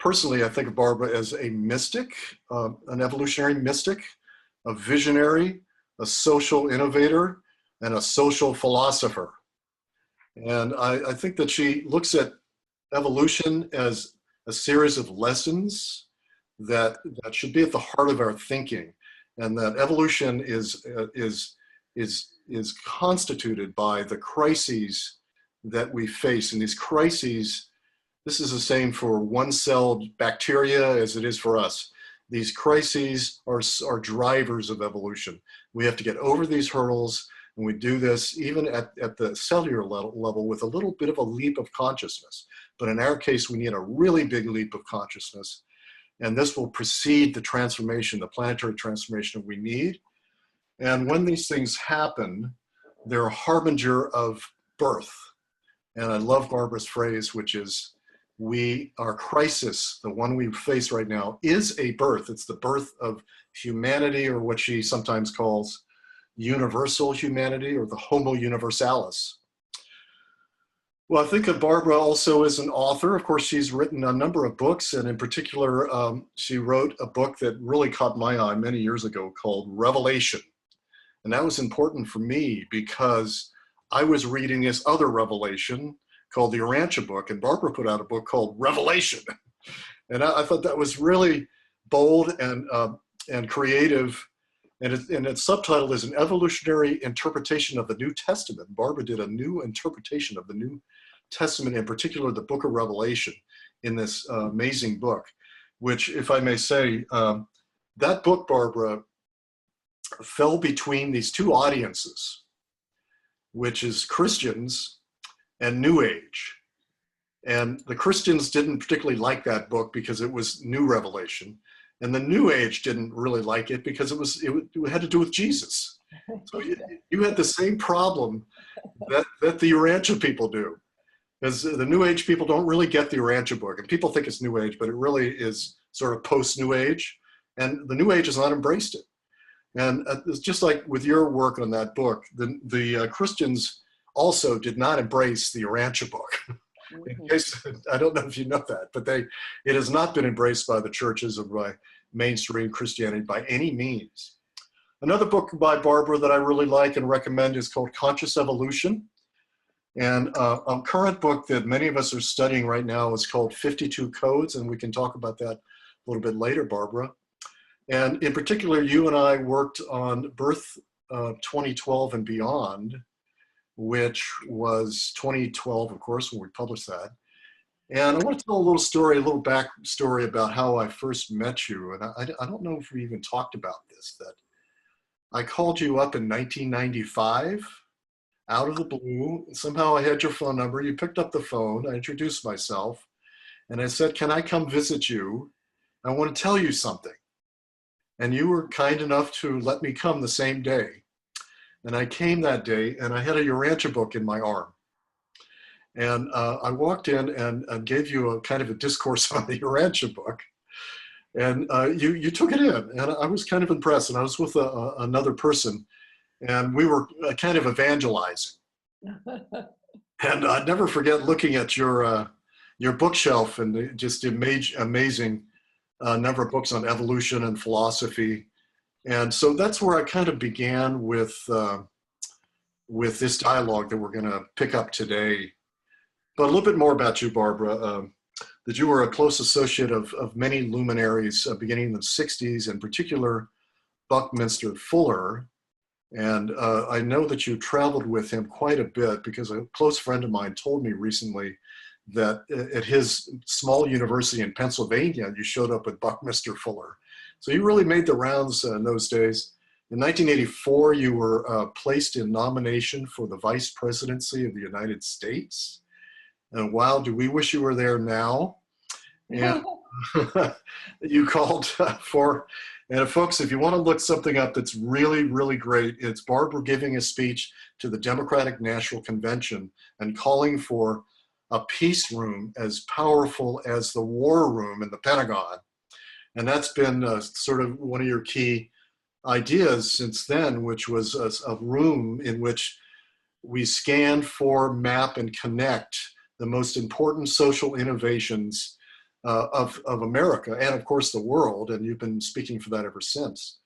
personally, I think of Barbara as a mystic, an evolutionary mystic, a visionary, a social innovator, and a social philosopher. And I think that she looks at evolution as a series of lessons that should be at the heart of our thinking, and that evolution is constituted by the crises that we face. And these crises, this is the same for one-celled bacteria as it is for us. These crises are drivers of evolution. We have to get over these hurdles, and we do this even at the cellular level with a little bit of a leap of consciousness. But in our case, we need a really big leap of consciousness. And this will precede the transformation, the planetary transformation we need. And when these things happen, they're a harbinger of birth. And I love Barbara's phrase, which is, our crisis, the one we face right now, is a birth. It's the birth of humanity, or what she sometimes calls universal humanity, or the Homo Universalis. Well, I think of Barbara also as an author. Of course, she's written a number of books, and in particular, she wrote a book that really caught my eye many years ago called Revelation. And that was important for me because I was reading this other revelation called the Urantia Book, and Barbara put out a book called Revelation. And I thought that was really bold and creative. And its subtitle is An Evolutionary Interpretation of the New Testament. Barbara did a new interpretation of the New Testament, in particular the book of Revelation, in this amazing book, which, if I may say, that book, Barbara, fell between these two audiences, which is Christians and New Age. And the Christians didn't particularly like that book because it was new revelation. And the New Age didn't really like it because it had to do with Jesus. So you had the same problem that the Urantia people do. Because the New Age people don't really get the Urantia Book. And people think it's New Age, but it really is sort of post-New Age. And the New Age has not embraced it. And it's just like with your work on that book, the Christians also did not embrace the Urantia Book. In case, I don't know if you know that, but it has not been embraced by the churches or by mainstream Christianity by any means. Another book by Barbara that I really like and recommend is called Conscious Evolution. And a current book that many of us are studying right now is called 52 Codes, and we can talk about that a little bit later, Barbara. And in particular, you and I worked on Birth 2012 and Beyond, which was 2012, of course, when we published that. And I want to tell a little story, a little back story about how I first met you. And I don't know if we even talked about this, that I called you up in 1995, out of the blue. Somehow I had your phone number. You picked up the phone. I introduced myself. And I said, can I come visit you? I want to tell you something. And you were kind enough to let me come the same day. And I came that day, and I had a Urantia book in my arm. And I walked in and gave you a kind of a discourse on the Urantia book. And you took it in, and I was kind of impressed. And I was with another person, and we were kind of evangelizing. And I'd never forget looking at your bookshelf and just amazing number of books on evolution and philosophy. And so that's where I kind of began with this dialogue that we're going to pick up today. But a little bit more about you, Barbara, that you were a close associate of many luminaries beginning in the 60s, in particular Buckminster Fuller. And I know that you traveled with him quite a bit because a close friend of mine told me recently that at his small university in Pennsylvania, you showed up with Buckminster Fuller. So you really made the rounds in those days. In 1984, you were placed in nomination for the vice presidency of the United States. And wow, do we wish you were there now. And you called for, and folks, if you want to look something up that's really, really great, it's Barbara giving a speech to the Democratic National Convention and calling for a peace room as powerful as the war room in the Pentagon. And that's been sort of one of your key ideas since then, which was a room in which we scan for, map, and connect the most important social innovations of America and of course the world, and you've been speaking for that ever since.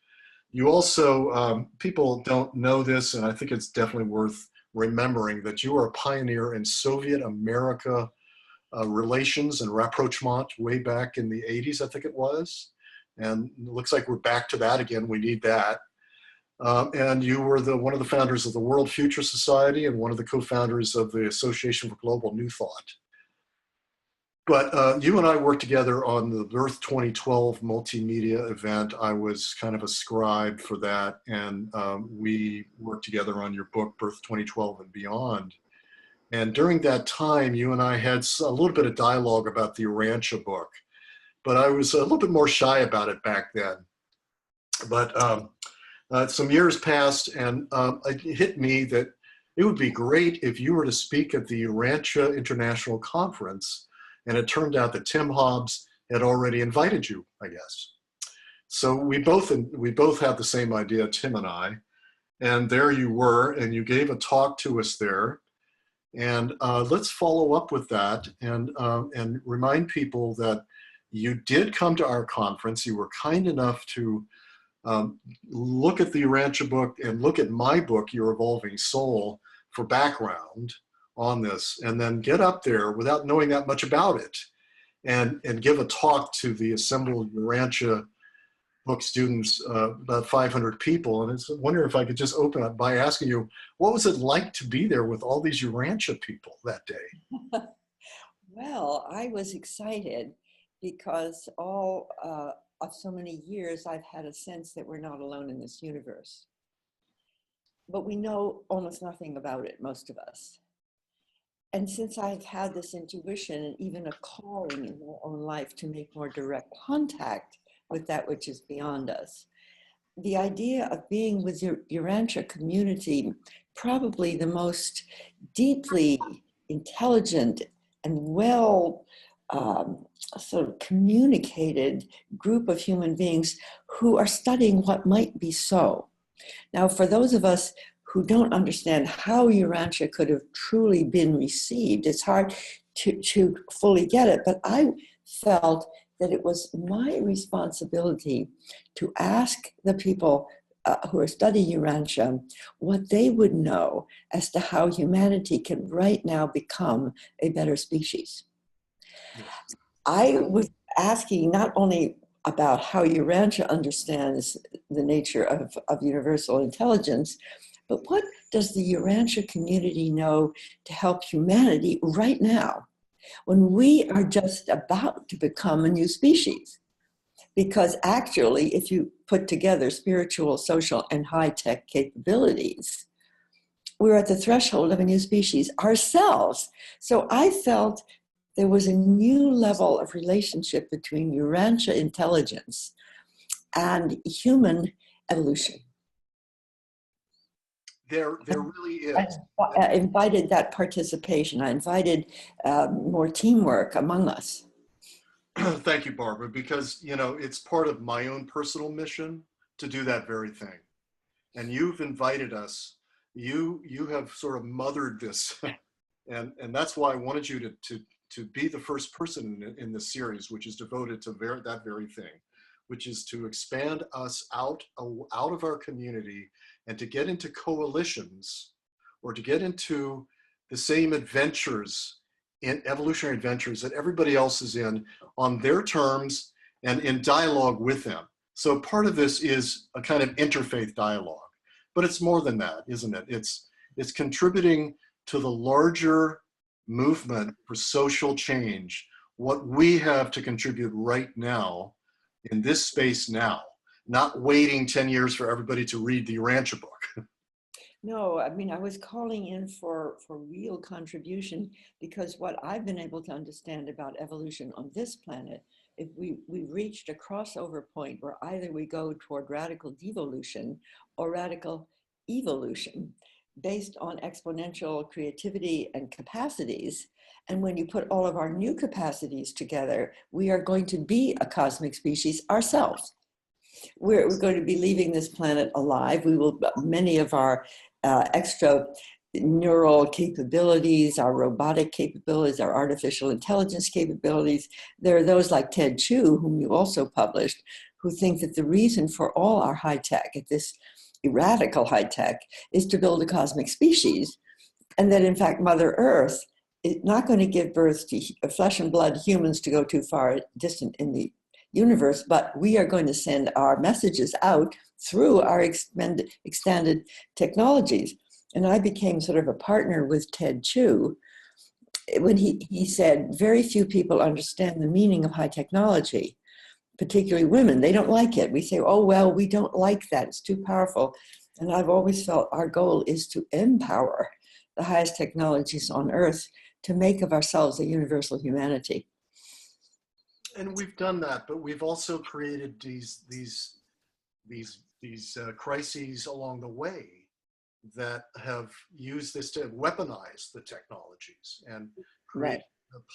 You also, people don't know this, and I think it's definitely worth remembering that you are a pioneer in Soviet America relations and rapprochement way back in the 80s, I think it was. And it looks like we're back to that again. We need that. And you were one of the founders of the World Future Society and one of the co-founders of the Association for Global New Thought. But you and I worked together on the Earth 2012 multimedia event. I was kind of a scribe for that, and we worked together on your book, Birth 2012 and Beyond. And during that time, you and I had a little bit of dialogue about the Urantia book, but I was a little bit more shy about it back then. But some years passed, and it hit me that it would be great if you were to speak at the Urantia International Conference. And it turned out that Tim Hobbs had already invited you, I guess. So we both had the same idea, Tim and I. And there you were, and you gave a talk to us there. And let's follow up with that and remind people that you did come to our conference. You were kind enough to look at the Urantia book and look at my book, Your Evolving Soul, for background on this, and then get up there without knowing that much about it and give a talk to the assembled Urantia book students, about 500 people. And I was wondering if I could just open up by asking you, what was it like to be there with all these Urantia people that day? Well, I was excited because all of so many years I've had a sense that we're not alone in this universe. But we know almost nothing about it, most of us. And since I've had this intuition and even a calling in my own life to make more direct contact with that which is beyond us, the idea of being with your Urantia community, probably the most deeply intelligent and well sort of communicated group of human beings who are studying what might be so. Now, for those of us who don't understand how Urantia could have truly been received, it's hard to fully get it, but I felt that it was my responsibility to ask the people who are studying Urantia what they would know as to how humanity can right now become a better species. I was asking not only about how Urantia understands the nature of universal intelligence, but what does the Urantia community know to help humanity right now when we are just about to become a new species? Because actually, if you put together spiritual, social, and high-tech capabilities, we're at the threshold of a new species ourselves. So I felt there was a new level of relationship between Urantia intelligence and human evolution. There really is. I invited that participation. I invited more teamwork among us. Thank you, Barbara, because, you know, it's part of my own personal mission to do that very thing. And you've invited us. You have sort of mothered this. and that's why I wanted you to be the first person in this series, which is devoted to that very thing, which is to expand us out of our community and to get into coalitions or to get into the same adventures, in evolutionary adventures that everybody else is in on their terms and in dialogue with them. So part of this is a kind of interfaith dialogue, but it's more than that, isn't it? It's contributing to the larger movement for social change, what we have to contribute right now in this space now, not waiting 10 years for everybody to read the Urantia book. No, I mean, I was calling in for real contribution because what I've been able to understand about evolution on this planet, if we've reached a crossover point where either we go toward radical devolution or radical evolution based on exponential creativity and capacities. And when you put all of our new capacities together, we are going to be a cosmic species ourselves. We're going to be leaving this planet alive. We will, many of our extra neural capabilities, our robotic capabilities, our artificial intelligence capabilities. There are those like Ted Chu, whom you also published, who think that the reason for all our high tech, at this radical high tech, is to build a cosmic species. And that in fact, Mother Earth is not going to give birth to flesh and blood humans to go too far distant in the universe, but we are going to send our messages out through our extended technologies. And I became sort of a partner with Ted Chu when he said, very few people understand the meaning of high technology, particularly women. They don't like it. We say, oh, well, we don't like that. It's too powerful. And I've always felt our goal is to empower the highest technologies on Earth to make of ourselves a universal humanity. And we've done that, but we've also created these crises along the way that have used this to weaponize the technologies and create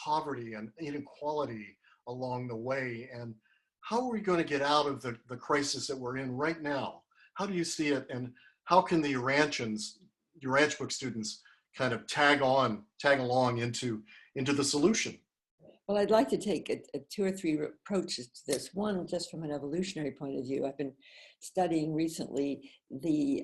poverty and inequality along the way. And how are we going to get out of the crisis that we're in right now? How do you see it? And how can the Urantia Book students kind of tag along into the solution? Well, I'd like to take two or three approaches to this. One, just from an evolutionary point of view, I've been studying recently the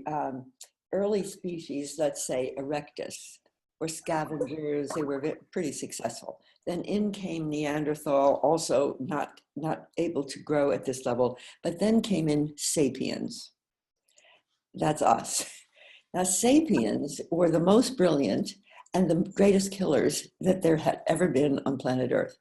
early species, let's say Erectus, were scavengers. They were pretty successful. Then in came Neanderthal, also not able to grow at this level, but then came in sapiens. That's us. Now, sapiens were the most brilliant and the greatest killers that there had ever been on planet Earth.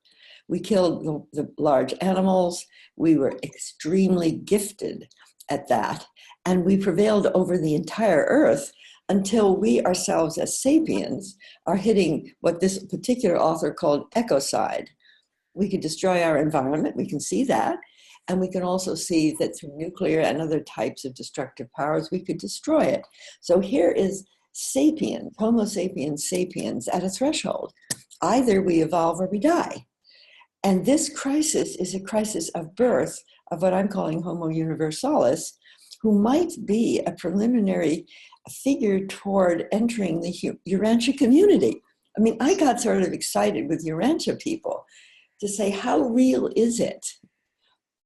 We killed the large animals. We were extremely gifted at that. And we prevailed over the entire Earth until we ourselves as sapiens are hitting what this particular author called ecocide. We could destroy our environment. We can see that. And we can also see that through nuclear and other types of destructive powers, we could destroy it. So here is sapiens, Homo sapiens sapiens, at a threshold. Either we evolve or we die. And this crisis is a crisis of birth of what I'm calling Homo universalis, who might be a preliminary figure toward entering the Urantia community. I mean, I got sort of excited with Urantia people to say, how real is it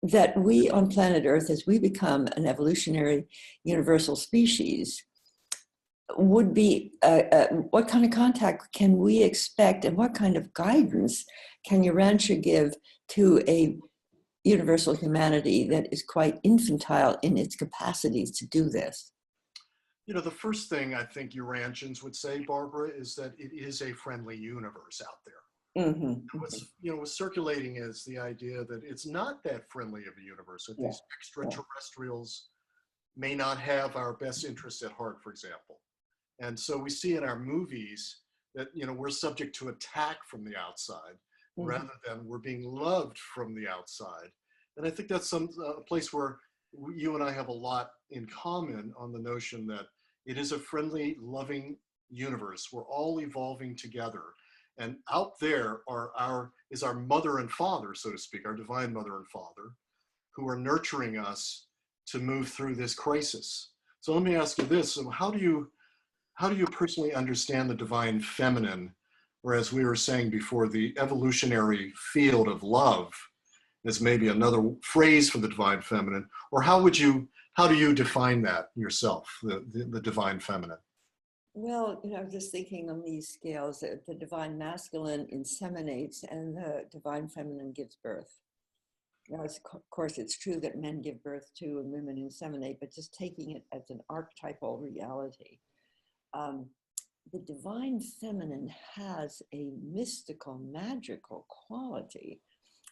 that we on planet Earth, as we become an evolutionary universal species, would be, what kind of contact can we expect and what kind of guidance can Urantia give to a universal humanity that is quite infantile in its capacities to do this? You know, the first thing I think Urantians would say, Barbara, is that it is a friendly universe out there. Mm-hmm. What's circulating is the idea that it's not that friendly of a universe, that these extraterrestrials may not have our best interests at heart, for example. And so we see in our movies that, you know, we're subject to attack from the outside rather than we're being loved from the outside. And I think that's a place where you and I have a lot in common on the notion that it is a friendly, loving universe. We're all evolving together. And out there is our mother and father, so to speak, our divine mother and father, who are nurturing us to move through this crisis. So let me ask you this. So how do you personally understand the divine feminine, or as we were saying before, the evolutionary field of love is maybe another phrase for the divine feminine? Or how do you define that yourself, the divine feminine? Well, you know, I'm just thinking on these scales that the divine masculine inseminates and the divine feminine gives birth. You know, of course, it's true that men give birth to and women inseminate, but just taking it as an archetypal reality. The divine feminine has a mystical, magical quality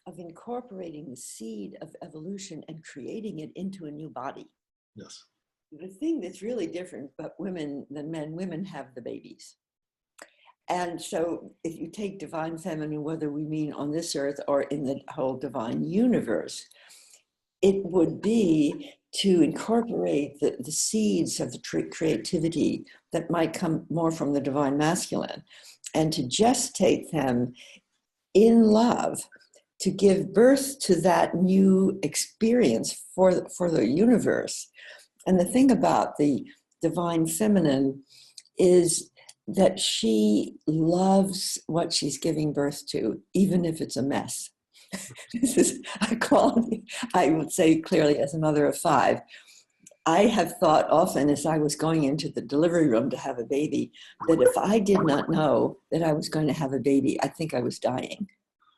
of incorporating the seed of evolution and creating it into a new body. Yes. The thing that's really different about women than men, women have the babies. And so if you take divine feminine, whether we mean on this earth or in the whole divine universe, it would be to incorporate the seeds of the creativity that might come more from the divine masculine and to gestate them in love to give birth to that new experience for the universe. And the thing about the divine feminine is that she loves what she's giving birth to, even if it's a mess. This is a quality, I would say clearly as a mother of 5. I have thought often as I was going into the delivery room to have a baby, that if I did not know that I was going to have a baby, I think I was dying,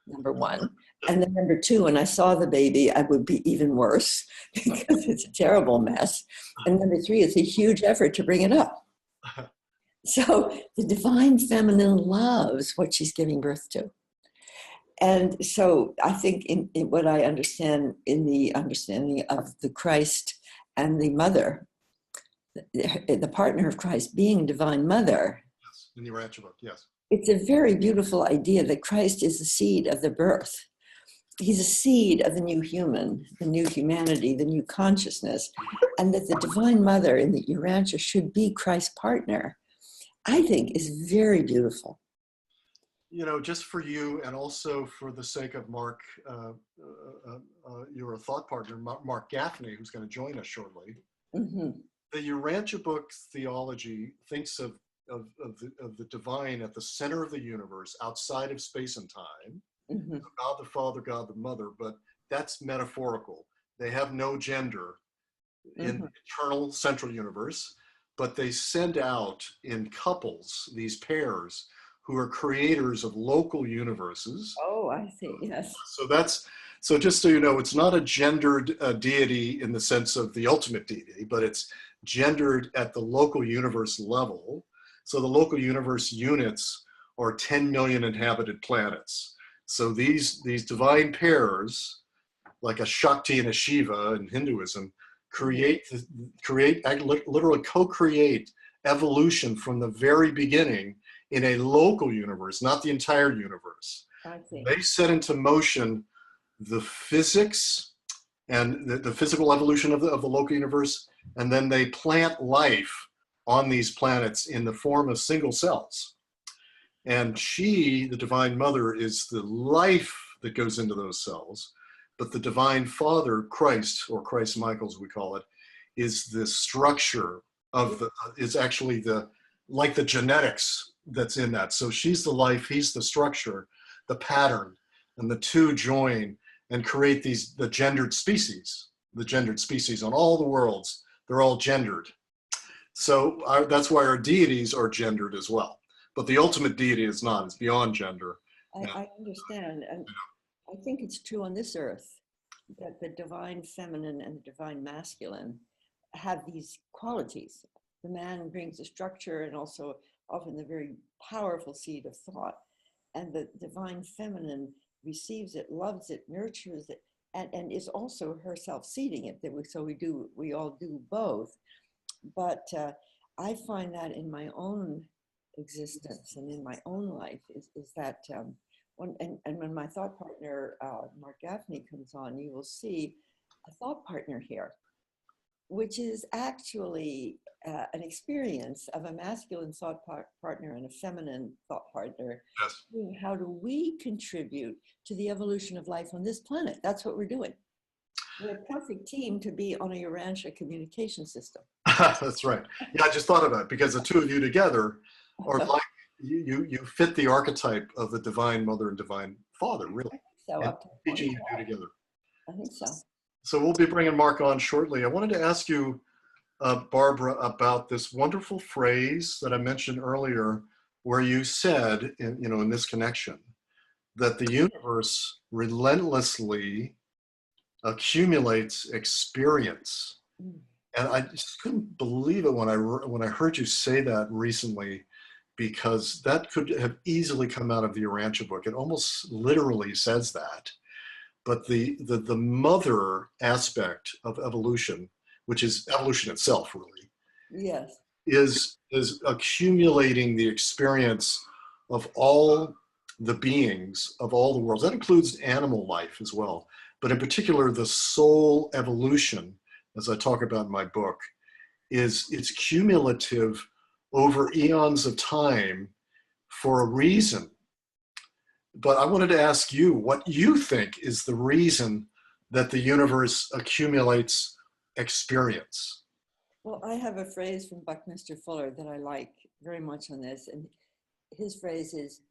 number 1. And then number 2, when I saw the baby, I would be even worse because it's a terrible mess. And number 3, it's a huge effort to bring it up. So the divine feminine loves what she's giving birth to. And so I think in what I understand in the understanding of the Christ and the mother, the partner of Christ being divine mother. Yes, in the Urantia Book, yes. It's a very beautiful idea that Christ is the seed of the birth. He's a seed of the new human, the new humanity, the new consciousness, and that the divine mother in the Urantia should be Christ's partner, I think is very beautiful. You know, just for you and also for the sake of Marc, your thought partner, Marc Gafni, who's going to join us shortly. Mm-hmm. The Urantia Book theology thinks of the divine at the center of the universe, outside of space and time. Mm-hmm. God the Father, God the Mother, but that's metaphorical. They have no gender in the eternal central universe, but they send out in couples, these pairs, who are creators of local universes. Oh, I see, yes. So just so you know, it's not a gendered deity in the sense of the ultimate deity, but it's gendered at the local universe level. So the local universe units are 10 million inhabited planets. So these divine pairs, like a Shakti and a Shiva in Hinduism, literally co-create evolution from the very beginning in a local universe, not the entire universe. I see. They set into motion the physics and the physical evolution of the local universe, and then they plant life on these planets in the form of single cells. And she, the Divine Mother, is the life that goes into those cells, but the Divine Father, Christ, or Christ Michael as we call it, is the structure of is actually like the genetics that's in that. So she's the life, he's the structure, the pattern, and the two join and create the gendered species on all the worlds. They're all gendered. So that's why our deities are gendered as well. But the ultimate deity is not, it's beyond gender. I understand. And I think it's true on this earth that the divine feminine and the divine masculine have these qualities. The man brings the structure and also often the very powerful seed of thought. And the divine feminine receives it, loves it, nurtures it, and is also herself seeding it. We all do both. But I find that in my own existence and in my own life is that when my thought partner, Marc Gafni, comes on, you will see a thought partner here, which is actually an experience of a masculine thought partner and a feminine thought partner. Yes. How do we contribute to the evolution of life on this planet? That's what we're doing. We're a perfect team to be on a Urantia communication system. That's right. Yeah, I just thought about it because the two of you together are like, you fit the archetype of the Divine Mother and Divine Father, really. So and teaching you two together. I think so. So we'll be bringing Marc on shortly. I wanted to ask you, Barbara, about this wonderful phrase that I mentioned earlier, where you said, in this connection, that the universe relentlessly accumulates experience. And I just couldn't believe it when I heard you say that recently, because that could have easily come out of the Urantia Book. It almost literally says that. But the mother aspect of evolution, which is evolution itself, really, yes, is accumulating the experience of all the beings of all the worlds. That includes animal life as well. But in particular, the soul evolution, as I talk about in my book, it's cumulative over eons of time for a reason. But I wanted to ask you what you think is the reason that the universe accumulates experience. Well, I have a phrase from Buckminster Fuller that I like very much on this. And his phrase is,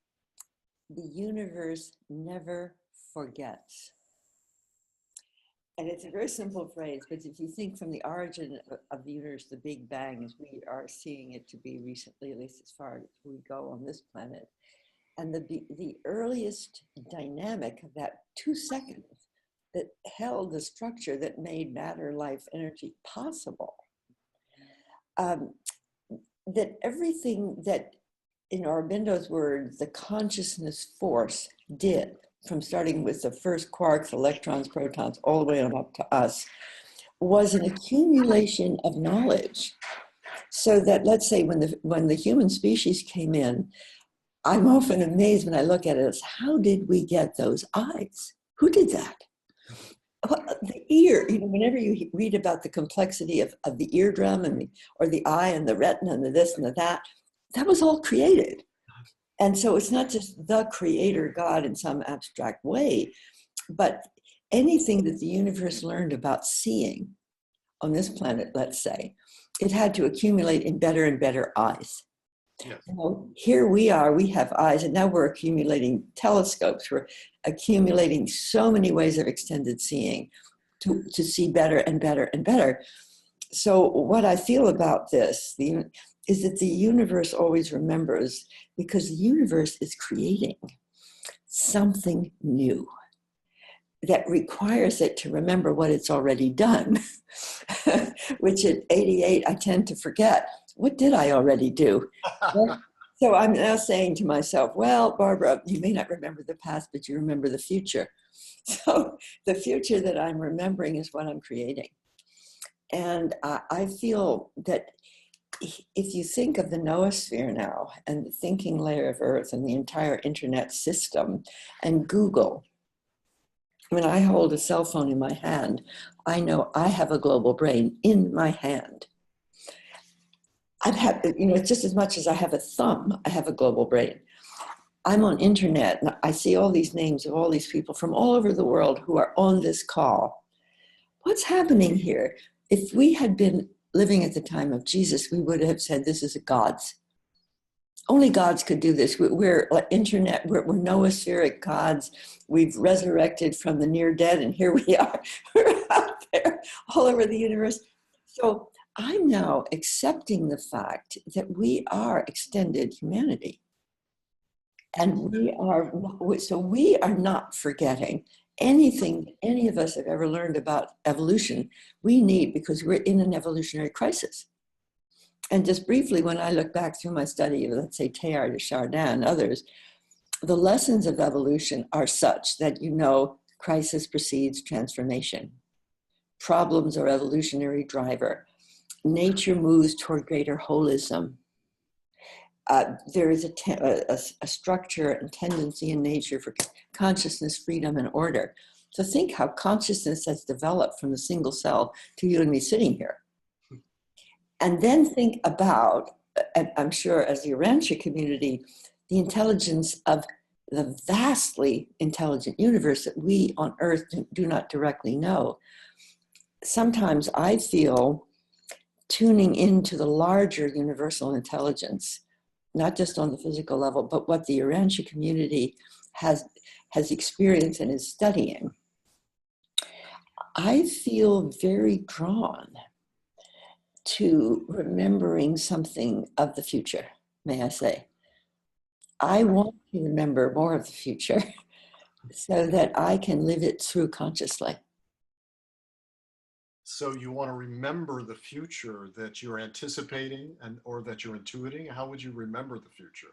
the universe never forgets. And it's a very simple phrase, but if you think from the origin of the universe, the Big Bang, as we are seeing it to be recently, at least as far as we go on this planet, and the earliest dynamic of that 2 seconds that held the structure that made matter, life, energy possible, that everything that, in Aurobindo's words, the consciousness force did, from starting with the first quarks, electrons, protons, all the way on up to us, was an accumulation of knowledge. So that, let's say, when the human species came in, I'm often amazed when I look at it as, how did we get those eyes? Who did that? Well, the ear, whenever you read about the complexity of the eardrum or the eye and the retina and the this and the that was all created. And so it's not just the creator God in some abstract way, but anything that the universe learned about seeing on this planet, let's say, it had to accumulate in better and better eyes. Yeah. Here we are, we have eyes, and now we're accumulating telescopes. We're accumulating so many ways of extended seeing to see better and better and better. So what I feel about this is that the universe always remembers, because the universe is creating something new that requires it to remember what it's already done, which at 88, I tend to forget. What did I already do? So I'm now saying to myself, well, Barbara, you may not remember the past, but you remember the future. So the future that I'm remembering is what I'm creating. And I feel that if you think of the noosphere now and the thinking layer of Earth and the entire internet system and Google, when I hold a cell phone in my hand, I know I have a global brain in my hand. I've had, it's just as much as I have a thumb, I have a global brain. I'm on internet and I see all these names of all these people from all over the world who are on this call. What's happening here? If we had been living at the time of Jesus, we would have said, this is a God's. Only gods could do this. We're internet, we're noospheric gods. We've resurrected from the near dead, and here we are. We're out there all over the universe. So I'm now accepting the fact that we are extended humanity. And we are not forgetting anything any of us have ever learned about evolution. We need, because we're in an evolutionary crisis. And just briefly, when I look back through my study of, let's say, Teilhard de Chardin and others, the lessons of evolution are such that, crisis precedes transformation. Problems are evolutionary driver. Nature moves toward greater holism. There is a structure and tendency in nature for consciousness, freedom, and order. So think how consciousness has developed from a single cell to you and me sitting here. And then think about, and I'm sure as the Urantia community, the intelligence of the vastly intelligent universe that we on Earth do not directly know. Sometimes I feel tuning into the larger universal intelligence, not just on the physical level, but what the Urantia community has experienced and is studying. I feel very drawn to remembering something of the future, may I say. I want to remember more of the future so that I can live it through consciously. So you want to remember the future that you're anticipating or that you're intuiting? How would you remember the future?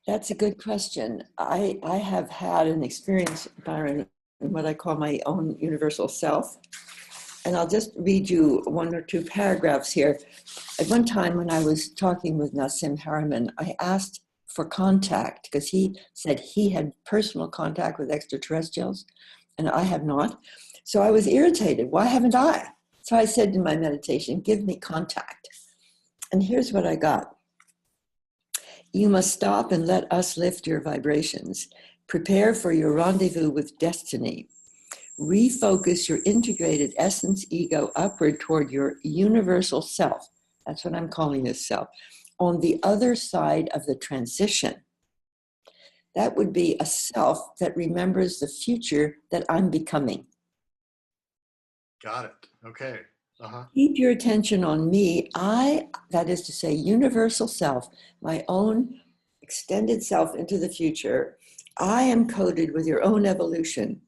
That's a good question. I have had an experience, Byron, in what I call my own universal self. And I'll just read you one or two paragraphs here. At one time when I was talking with Nassim Haramein, I asked for contact because he said he had personal contact with extraterrestrials and I have not. So I was irritated. Why haven't I? So I said in my meditation, give me contact. And here's what I got. You must stop and let us lift your vibrations. Prepare for your rendezvous with destiny. refocus your integrated essence ego upward toward your universal self. That's what I'm calling this self. On the other side of the transition, that would be a self that remembers the future that I'm becoming. Got it. Okay. Uh-huh. Keep your attention on me. That is to say, universal self, my own extended self into the future. I am coded with your own evolution.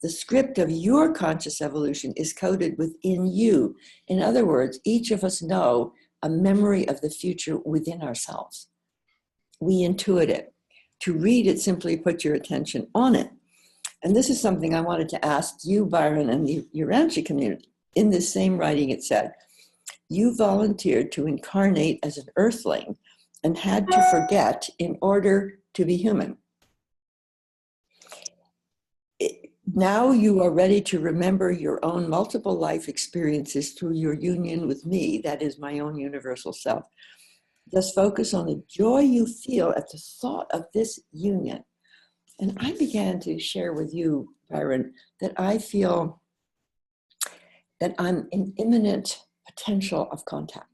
The script of your conscious evolution is coded within you. In other words, each of us know a memory of the future within ourselves. We intuit it. To read it, simply put your attention on it. And this is something I wanted to ask you, Byron, and the Urantia community. In this same writing, it said, you volunteered to incarnate as an earthling and had to forget in order to be human. Now you are ready to remember your own multiple life experiences through your union with me, that is my own universal self. Just focus on the joy you feel at the thought of this union. And I began to share with you, Byron, that I feel that I'm in imminent potential of contact.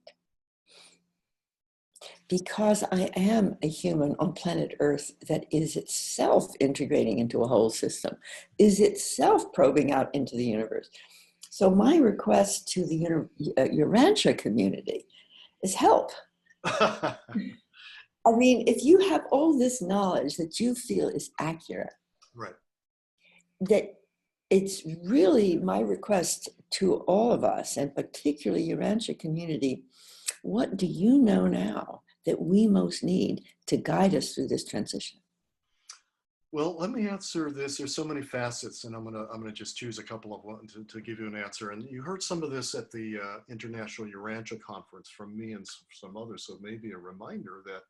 Because I am a human on planet Earth that is itself integrating into a whole system, is itself probing out into the universe. So my request to the Urantia community is help. I mean, if you have all this knowledge that you feel is accurate, right, that it's really my request to all of us, and particularly Urantia community, what do you know now that we most need to guide us through this transition? Well, let me answer this. There's so many facets, and I'm gonna just choose a couple of one to give you an answer. And you heard some of this at the International Urantia Conference from me and some others, so maybe a reminder that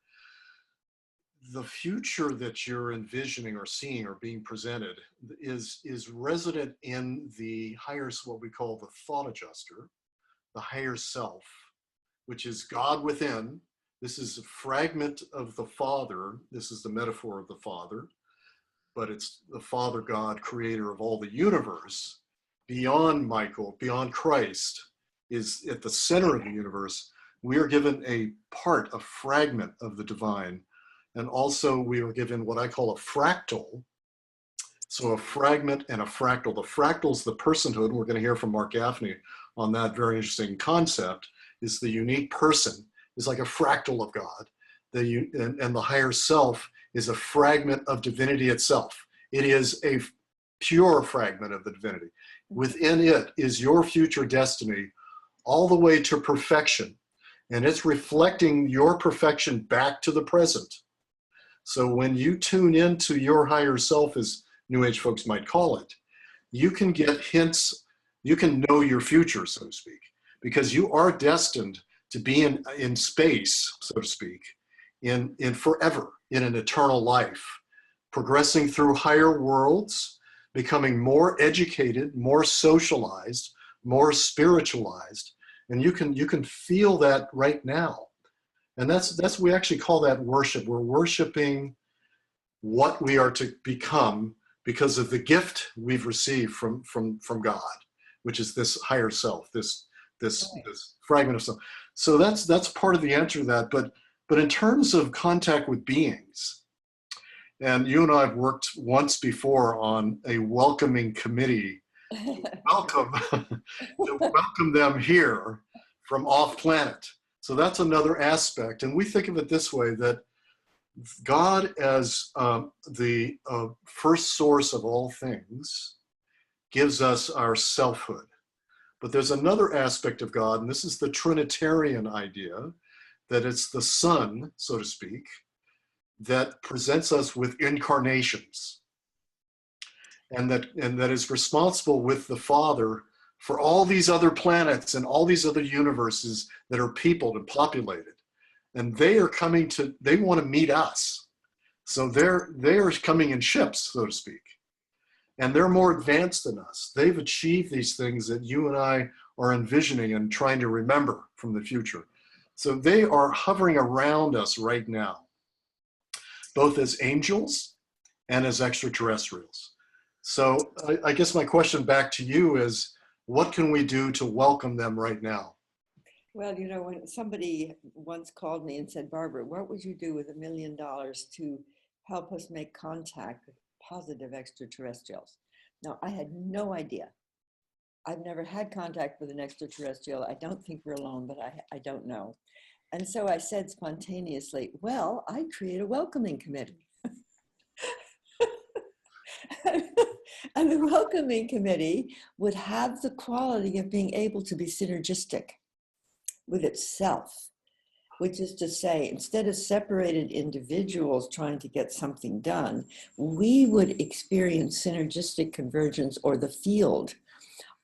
the future that you're envisioning or seeing or being presented is resident in the higher, what we call the thought adjuster, the higher self, which is God within. This is a fragment of the Father. This is the metaphor of the Father, but it's the Father God, creator of all the universe. Beyond Michael, beyond Christ, is at the center of the universe. We are given a part, a fragment of the divine. And also we are given what I call a fractal. So a fragment and a fractal. The fractal is the personhood. And we're going to hear from Marc Gafni on that very interesting concept. Is the unique person is like a fractal of God. And the higher self is a fragment of divinity itself. It is a pure fragment of the divinity. Within it is your future destiny all the way to perfection. And it's reflecting your perfection back to the present. So when you tune into your higher self, as New Age folks might call it, you can get hints, you can know your future, so to speak, because you are destined to be in space, so to speak, in forever, in an eternal life, progressing through higher worlds, becoming more educated, more socialized, more spiritualized, and you can feel that right now. And that's we actually call that worship. We're worshiping what we are to become because of the gift we've received from God, which is this higher self, this fragment of self. So that's part of the answer to that. But in terms of contact with beings, and you and I have worked once before on a welcoming committee to welcome them here from off planet. So that's another aspect. And we think of it this way, that God as the first source of all things gives us our selfhood. But there's another aspect of God, and this is the Trinitarian idea, that it's the Son, so to speak, that presents us with incarnations. And that is responsible with the Father for all these other planets and all these other universes that are peopled and populated. And they are coming they want to meet us. So they're coming in ships, so to speak. And they're more advanced than us. They've achieved these things that you and I are envisioning and trying to remember from the future. So they are hovering around us right now, both as angels and as extraterrestrials. So I guess my question back to you is, what can we do to welcome them right now? Well, you know, when somebody once called me and said, Barbara, what would you do with $1 million to help us make contact with positive extraterrestrials? Now, I had no idea. I've never had contact with an extraterrestrial. I don't think we're alone, but I don't know. And so I said spontaneously, well, I'd create a welcoming committee. And the welcoming committee would have the quality of being able to be synergistic with itself, which is to say, instead of separated individuals trying to get something done, we would experience synergistic convergence, or the field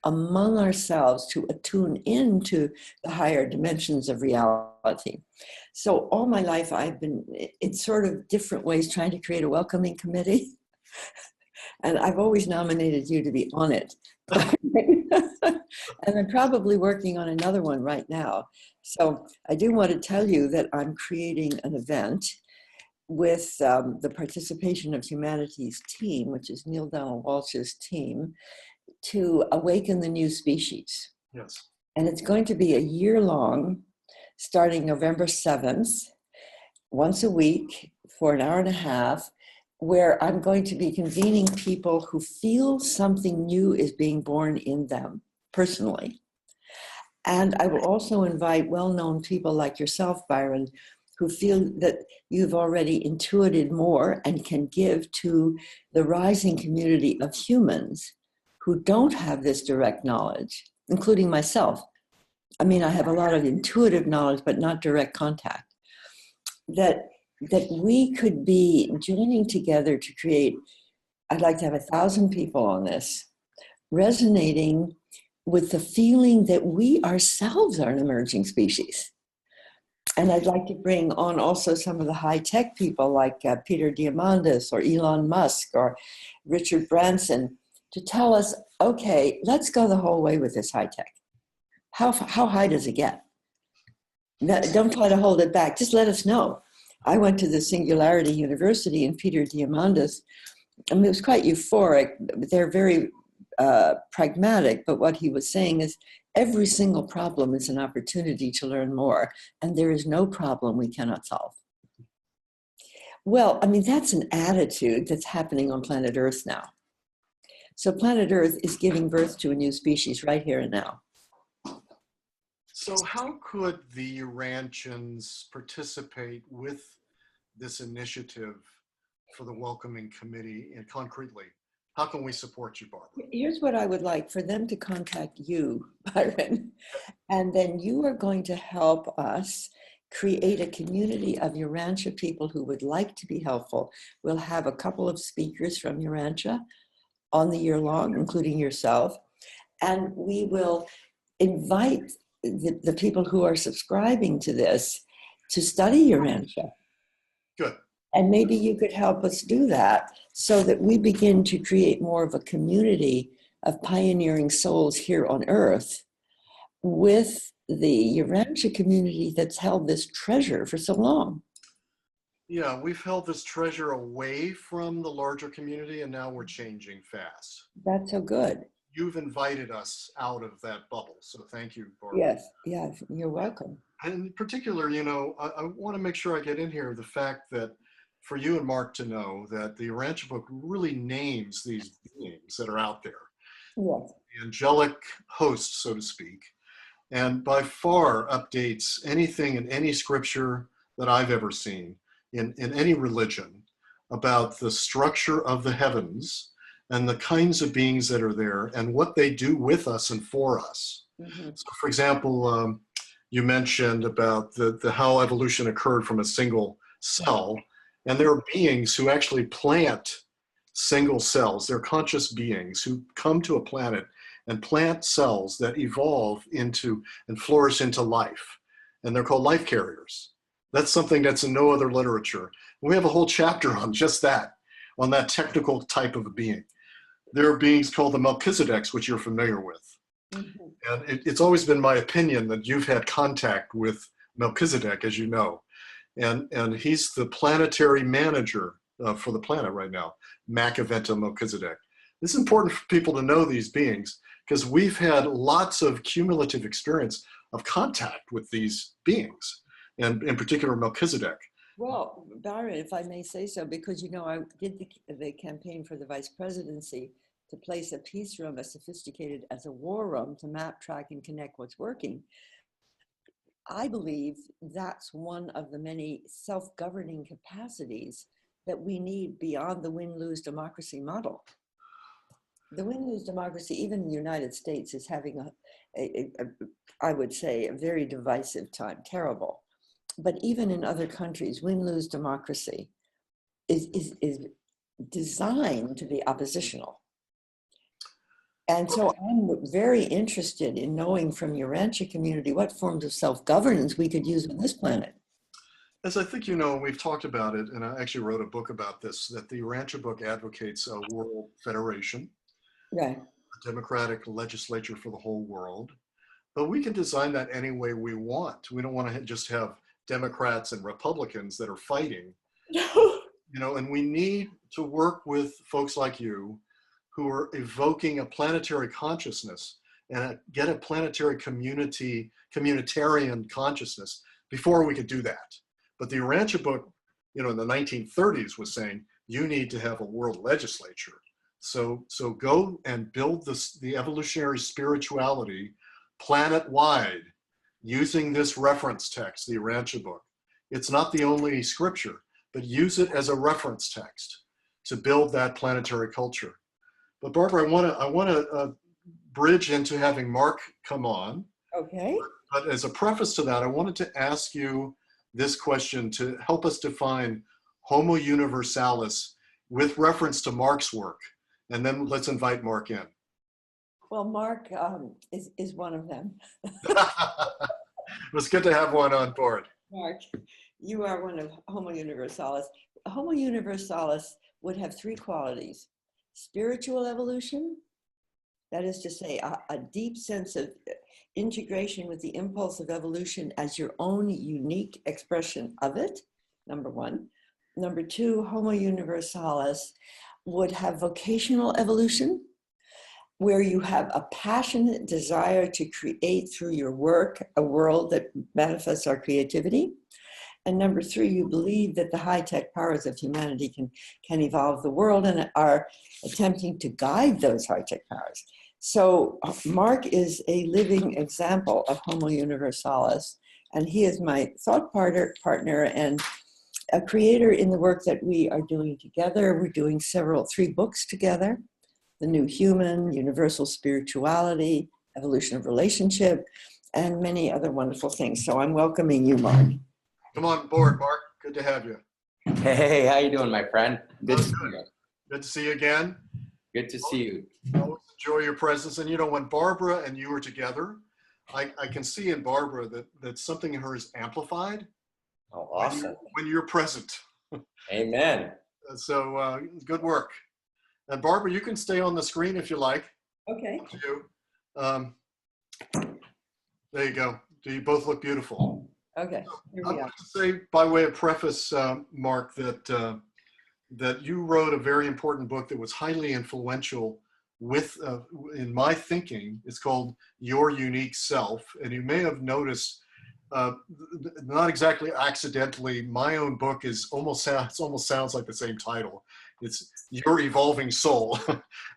among ourselves, to attune into the higher dimensions of reality. So all my life, I've been in sort of different ways trying to create a welcoming committee. And I've always nominated you to be on it. And I'm probably working on another one right now. So I do want to tell you that I'm creating an event with the participation of Humanity's team, which is Neil Donald Walsh's team, to awaken the new species. Yes. And it's going to be a year long, starting November 7th, once a week for an hour and a half, where I'm going to be convening people who feel something new is being born in them personally. And I will also invite well-known people like yourself, Byron, who feel that you've already intuited more and can give to the rising community of humans who don't have this direct knowledge, including myself. I mean, I have a lot of intuitive knowledge, but not direct contact. That we could be joining together to create, I'd like to have 1,000 people on this, resonating with the feeling that we ourselves are an emerging species. And I'd like to bring on also some of the high-tech people like Peter Diamandis or Elon Musk or Richard Branson to tell us, okay, let's go the whole way with this high-tech. How high does it get? No, don't try to hold it back. Just let us know. I went to the Singularity University, and Peter Diamandis, I mean, it was quite euphoric. They're very pragmatic, but what he was saying is every single problem is an opportunity to learn more, and there is no problem we cannot solve. Well, I mean, that's an attitude that's happening on planet Earth now. So planet Earth is giving birth to a new species right here and now. So how could the Urantians participate with this initiative for the welcoming committee, and concretely? How can we support you, Barbara? Here's what I would like for them to contact you, Byron, and then you are going to help us create a community of Urantia people who would like to be helpful. We'll have a couple of speakers from Urantia on the year long, including yourself, and we will invite the people who are subscribing to this to study Urantia. Good. And maybe you could help us do that so that we begin to create more of a community of pioneering souls here on Earth with the Urantia community that's held this treasure for so long. Yeah, we've held this treasure away from the larger community, and now we're changing fast. That's so good. You've invited us out of that bubble, so thank you, Barbara. Yes, you're welcome. And in particular, you know, I want to make sure I get in here the fact that for you and Marc to know that the Urantia Book really names these beings that are out there. Yes. The angelic hosts, so to speak, and by far updates anything in any scripture that I've ever seen in any religion about the structure of the heavens and the kinds of beings that are there and what they do with us and for us. Mm-hmm. So for example, you mentioned about the how evolution occurred from a single cell, and there are beings who actually plant single cells. They're conscious beings who come to a planet and plant cells that evolve into and flourish into life. And they're called life carriers. That's something that's in no other literature. We have a whole chapter on just that, on that technical type of a being. There are beings called the Melchizedeks, which you're familiar with. Mm-hmm. And it's always been my opinion that you've had contact with Melchizedek, as you know. And he's the planetary manager for the planet right now, Melchizedek. This is important for people to know these beings, because we've had lots of cumulative experience of contact with these beings, and in particular Melchizedek. Well, Byron, if I may say so, because, you know, I did the campaign for the vice presidency to place a peace room as sophisticated as a war room to map, track, and connect what's working. I believe that's one of the many self-governing capacities that we need beyond the win-lose democracy model. The win-lose democracy, even in the United States, is having I would say, a very divisive time, terrible. But even in other countries, win-lose democracy is designed to be oppositional. And so I'm very interested in knowing from your Urantia community what forms of self-governance we could use on this planet. As I think you know, we've talked about it, and I actually wrote a book about this, that the Urantia Book advocates a world federation, Right. a democratic legislature for the whole world. But we can design that any way we want. We don't want to just have Democrats and Republicans that are fighting. No. You know, and we need to work with folks like you who are evoking a planetary consciousness and get a planetary communitarian consciousness before we could do that. But the Urantia Book, you know, in the 1930s was saying, you need to have a world legislature. So go and build the evolutionary spirituality planet-wide using this reference text, the Urantia Book. It's not the only scripture, but use it as a reference text to build that planetary culture. But Barbara, I want to bridge into having Marc come on. Okay. But as a preface to that, I wanted to ask you this question to help us define Homo Universalis with reference to Marc's work. And then let's invite Marc in. Well, Marc is one of them. It was good to have one on board. Marc, you are one of Homo Universalis. Homo Universalis would have three qualities: spiritual evolution, that is to say, a deep sense of integration with the impulse of evolution as your own unique expression of it, number one. Number two, Homo Universalis would have vocational evolution, where you have a passionate desire to create through your work a world that manifests our creativity. And number three, you believe that the high-tech powers of humanity can evolve the world and are attempting to guide those high-tech powers. So Marc is a living example of Homo Universalis, and he is my thought partner and a creator in the work that we are doing together. We're doing three books together: The New Human, Universal Spirituality, Evolution of Relationship, and many other wonderful things. So I'm welcoming you, Marc. Come on board, Marc. Good to have you. Hey, how you doing, my friend? Good to see you. Good to see you again. Good to see you. Always enjoy your presence. And you know, when Barbara and you were together, I can see in Barbara that something in her is amplified. Oh, awesome. When you're present. Amen. So good work. And Barbara, you can stay on the screen if you like. Okay. There you go. You both look beautiful. Okay. Here I we are. want to say, by way of preface, Marc, that you wrote a very important book that was highly influential in my thinking. It's called Your Unique Self. And you may have noticed, not exactly accidentally, my own book almost sounds like the same title. It's Your Evolving Soul.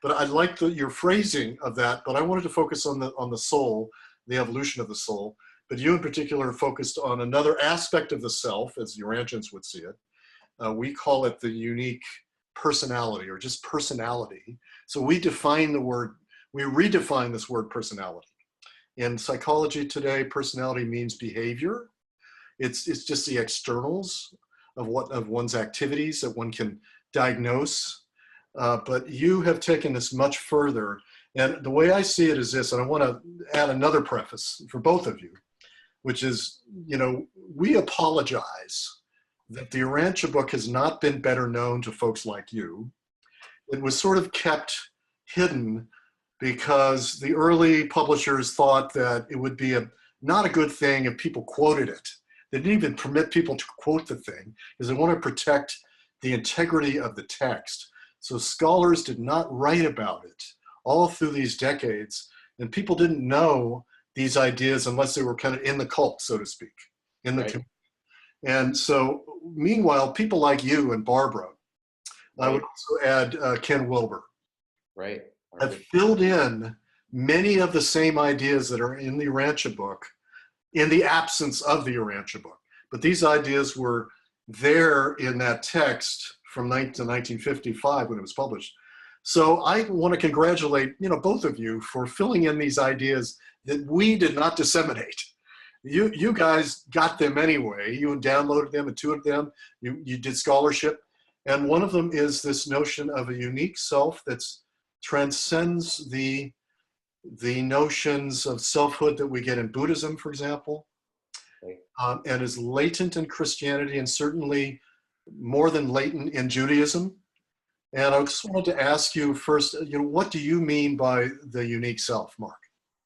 But I like your phrasing of that, but I wanted to focus on the soul, the evolution of the soul. But you in particular focused on another aspect of the self, as Urantians would see it. We call it the unique personality, or just personality. So we redefine this word personality. In psychology today, personality means behavior. It's just the externals of one's activities that one can diagnose. But you have taken this much further. And the way I see it is this, and I want to add another preface for both of you, which is, you know, we apologize that the Urantia Book has not been better known to folks like you. It was sort of kept hidden because the early publishers thought that it would be not a good thing if people quoted it. They didn't even permit people to quote the thing because they want to protect the integrity of the text. So scholars did not write about it all through these decades, and people didn't know these ideas unless they were kind of in the cult, so to speak, in the community. And so, meanwhile, people like you and Barbara, I would also add Ken Wilber, have filled in many of the same ideas that are in the Urantia book in the absence of the Urantia book. But these ideas were there in that text from 1955 when it was published. So I want to congratulate, both of you for filling in these ideas that we did not disseminate. You guys got them anyway. You downloaded them, intuited them, you did scholarship. And one of them is this notion of a unique self that transcends the notions of selfhood that we get in Buddhism, for example, and is latent in Christianity and certainly more than latent in Judaism. And I just wanted to ask you first, what do you mean by the unique self, Marc?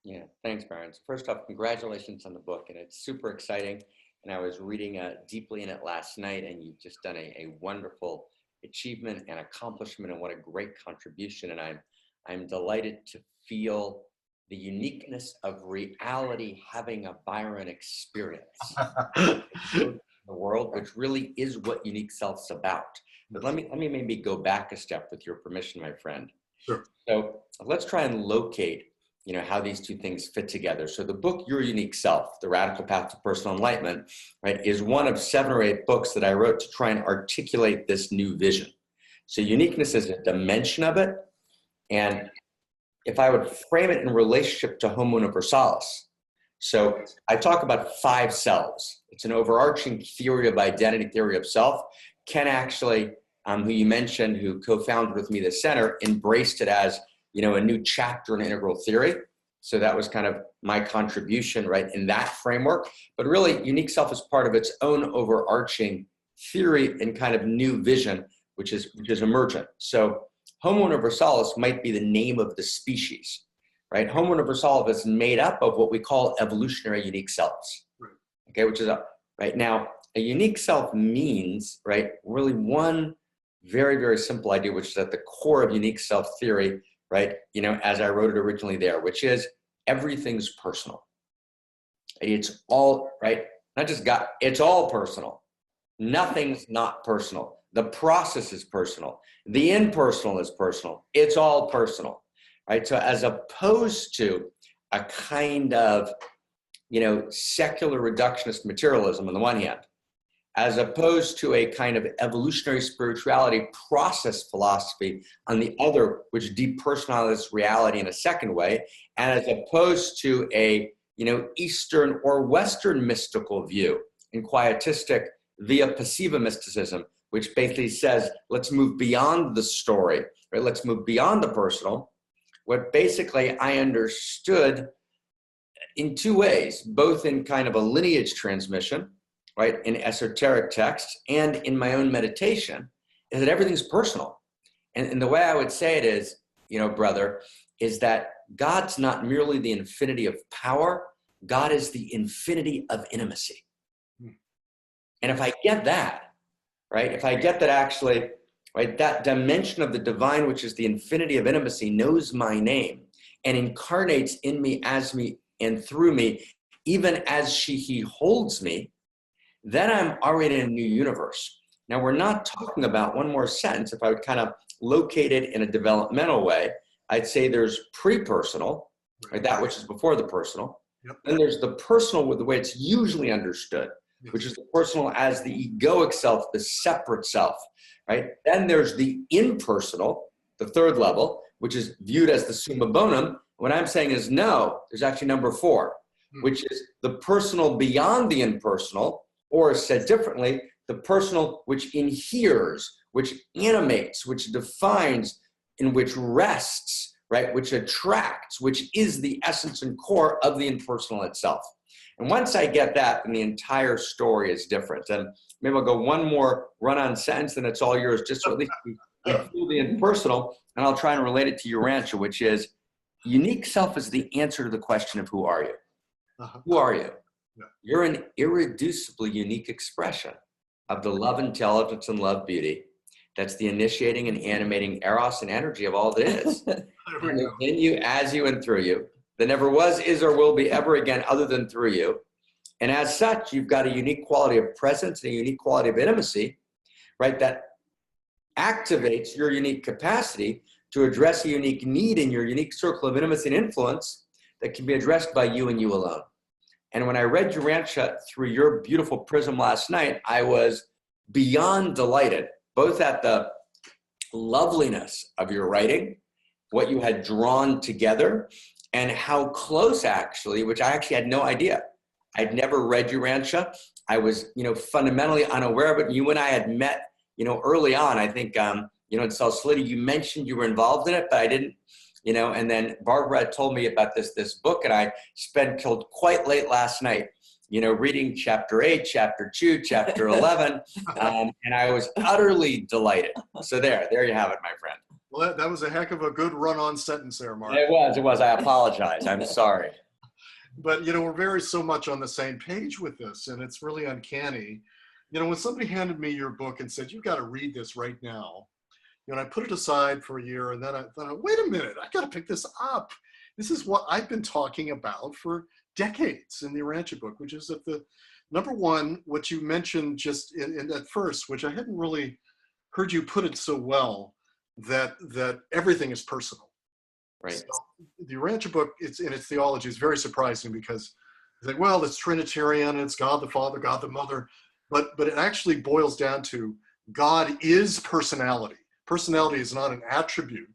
Yeah, thanks, Byron. First off, congratulations on the book, and it's super exciting. And I was reading deeply in it last night, and you've just done a wonderful achievement and accomplishment, and what a great contribution. And I'm delighted to feel the uniqueness of reality having a Byron experience in the world, which really is what unique self's about. But let me maybe go back a step with your permission, my friend. Sure. So let's try and locate, how these two things fit together. So the book, Your Unique Self, The Radical Path to Personal Enlightenment, is one of 7 or 8 books that I wrote to try and articulate this new vision. So uniqueness is a dimension of it. And if I would frame it in relationship to Homo Universalis, so I talk about 5 selves. It's an overarching theory of identity, theory of self. Ken actually, who you mentioned, who co-founded with me the center, embraced it as a new chapter in integral theory. So that was kind of my contribution, in that framework. But really, unique self is part of its own overarching theory and kind of new vision, which is emergent. So Homo Universalis might be the name of the species, Homo Universalis is made up of what we call evolutionary unique selves, okay, which is now a unique self means, really one very, very simple idea, which is at the core of unique self theory, as I wrote it originally there, which is everything's personal. It's all, not just God, it's all personal. Nothing's not personal. The process is personal. The impersonal is personal. It's all personal, So as opposed to a kind of, secular reductionist materialism on the one hand, as opposed to a kind of evolutionary spirituality process philosophy on the other, which depersonalizes reality in a second way, and as opposed to a, Eastern or Western mystical view in quietistic via passiva mysticism, which basically says, let's move beyond the story, Let's move beyond the personal. What basically I understood in 2 ways, both in kind of a lineage transmission, in esoteric texts and in my own meditation, is that everything's personal. And the way I would say it is, brother, is that God's not merely the infinity of power, God is the infinity of intimacy. And if I get that, if I get that actually, that dimension of the divine, which is the infinity of intimacy, knows my name and incarnates in me, as me, and through me, even as he holds me, then I'm already in a new universe. Now, we're not talking about, one more sentence, if I would kind of locate it in a developmental way, I'd say there's pre-personal, that which is before the personal. Yep. Then there's the personal with the way it's usually understood, which is the personal as the egoic self, the separate self, Then there's the impersonal, the 3rd level, which is viewed as the summa bonum. What I'm saying is no, there's actually number 4, which is the personal beyond the impersonal, or said differently, the personal which inheres, which animates, which defines, in which rests, which attracts, which is the essence and core of the impersonal itself. And once I get that, then the entire story is different. And maybe I'll go one more run-on sentence, and it's all yours, just so at least we feel the impersonal, and I'll try and relate it to Urantia, which is unique self is the answer to the question of who are you? Who are you? Yeah. You're an irreducibly unique expression of the love intelligence and love beauty That's the initiating and animating eros and energy of all that is. And within you, as you, and through you. There never was, is, or will be ever again other than through you. And as such, you've got a unique quality of presence and a unique quality of intimacy, right? That activates your unique capacity to address a unique need in your unique circle of intimacy and influence that can be addressed by you and you alone. And when I read Urantia through your beautiful prism last night, I was beyond delighted, both at the loveliness of your writing, what you had drawn together, and how close actually, which I actually had no idea. I'd never read Urantia. I was, fundamentally unaware of it. You and I had met, early on. I think, in South City, you mentioned you were involved in it, but I didn't, and then Barbara had told me about this book, and I killed quite late last night, reading chapter 8, chapter 2, chapter 11, and I was utterly delighted. So there you have it, my friend. Well, that was a heck of a good run-on sentence there, Mark. It was. I apologize. I'm sorry. But, we're very so much on the same page with this, and it's really uncanny. When somebody handed me your book and said, you've got to read this right now, I put it aside for a year, and then I thought, wait a minute, I got to pick this up. This is what I've been talking about for decades in the Urantia Book, which is that the number one, what you mentioned just in at first, which I hadn't really heard you put it so well, that everything is personal. Right. So the Urantia Book, in its theology, is very surprising because it's like, well, it's Trinitarian, it's God the Father, God the Mother, but it actually boils down to God is personality. Personality is not an attribute,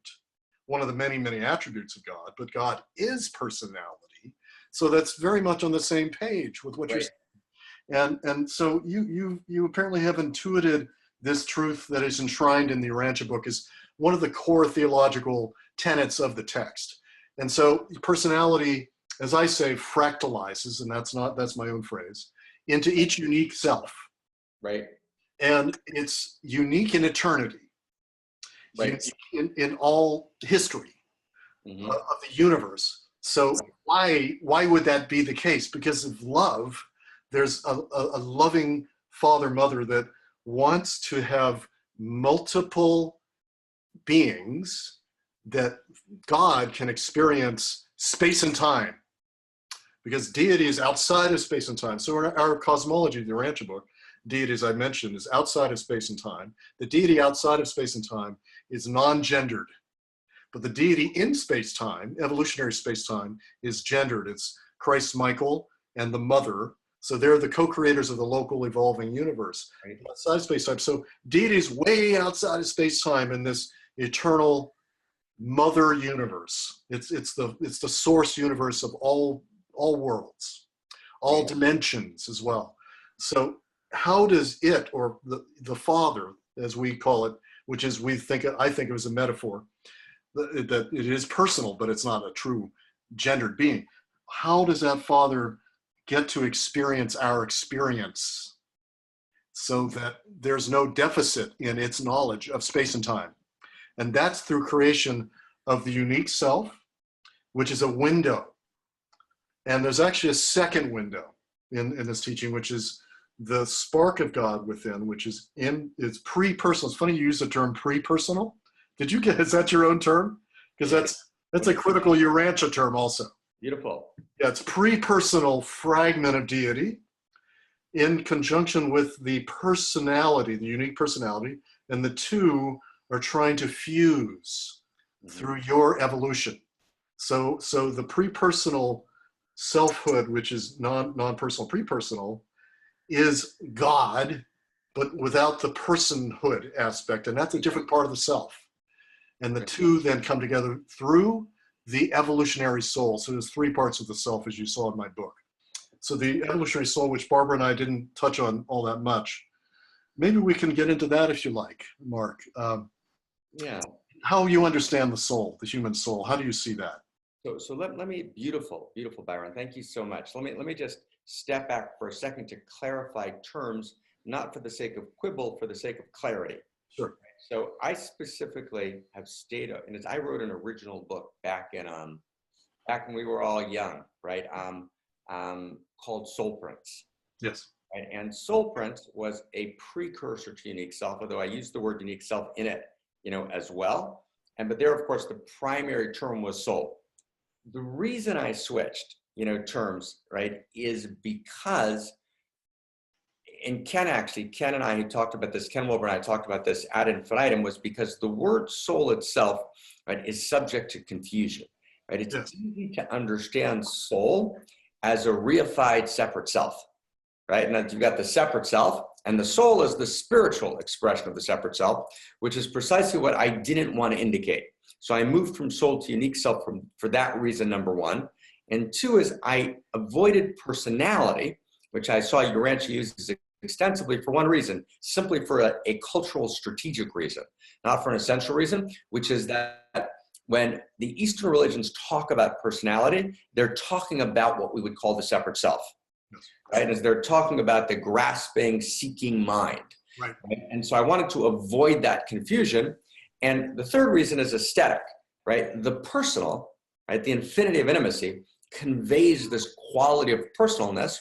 one of the many, many attributes of God, but God is personality. So that's very much on the same page with what you're saying. And so you apparently have intuited this truth that is enshrined in the Urantia Book is one of the core theological tenets of the text. And so personality, as I say, fractalizes, and that's my own phrase, into each unique self. Right. And it's unique in eternity. Right. In all history of the universe. So why would that be the case? Because of love, there's a loving father, mother that wants to have multiple beings that God can experience space and time. Because deity is outside of space and time. So in our cosmology, the Urantia Book, deity, as I mentioned, is outside of space and time. The deity outside of space and time is non-gendered. But the deity in space-time, evolutionary space-time, is gendered. It's Christ Michael and the mother. So they're the co-creators of the local evolving universe. Right. Outside space-time. So deity is way outside of space-time in this eternal mother universe. It's the source universe of all worlds, all dimensions as well. So how does it, or the Father, as we call it, which is I think it was a metaphor, that it is personal, but it's not a true gendered being. How does that Father get to experience our experience so that there's no deficit in its knowledge of space and time? And that's through creation of the unique self, which is a window. And there's actually a second window in this teaching, which is the spark of God within, which is pre-personal. It's funny you use the term pre-personal. Is that your own term? Because that's a critical Urantia term also. Beautiful. Yeah, it's pre-personal fragment of deity in conjunction with the personality, the unique personality, and the two are trying to fuse through your evolution. So the pre-personal selfhood, which is non-personal, pre-personal, is God, but without the personhood aspect, and that's a different part of the self. And the two then come together through the evolutionary soul. So there's three parts of the self, as you saw in my book. So the evolutionary soul, which Barbara and I didn't touch on all that much. Maybe we can get into that if you like, Mark. Yeah. How you understand the soul, the human soul. How do you see that? So let me, beautiful, Byron. Thank you so much. Let me just step back for a second to clarify terms, not for the sake of quibble, for the sake of clarity. Sure. So I specifically have stated, and I wrote an original book back when we were all young, right? Called Soul Prints. Yes. Right? And soul print was a precursor to unique self, although I use the word unique self in it, as well. But there, of course, the primary term was soul. The reason I switched, terms, right, is because, and Ken and I talked about this, Ken Wilber and I talked about this ad infinitum, was because the word soul itself, right, is subject to confusion, right? It's easy to understand soul as a reified separate self, right? And then you've got the separate self, and the soul is the spiritual expression of the separate self, which is precisely what I didn't want to indicate. So I moved from soul to unique self for that reason, number one. And two is I avoided personality, which I saw Urantia use extensively for one reason, simply for a cultural strategic reason, not for an essential reason, which is that when the Eastern religions talk about personality, they're talking about what we would call the separate self, right? As they're talking about the grasping, seeking mind. Right. And so I wanted to avoid that confusion. And the third reason is aesthetic, right? The personal, right? The infinity of intimacy conveys this quality of personalness,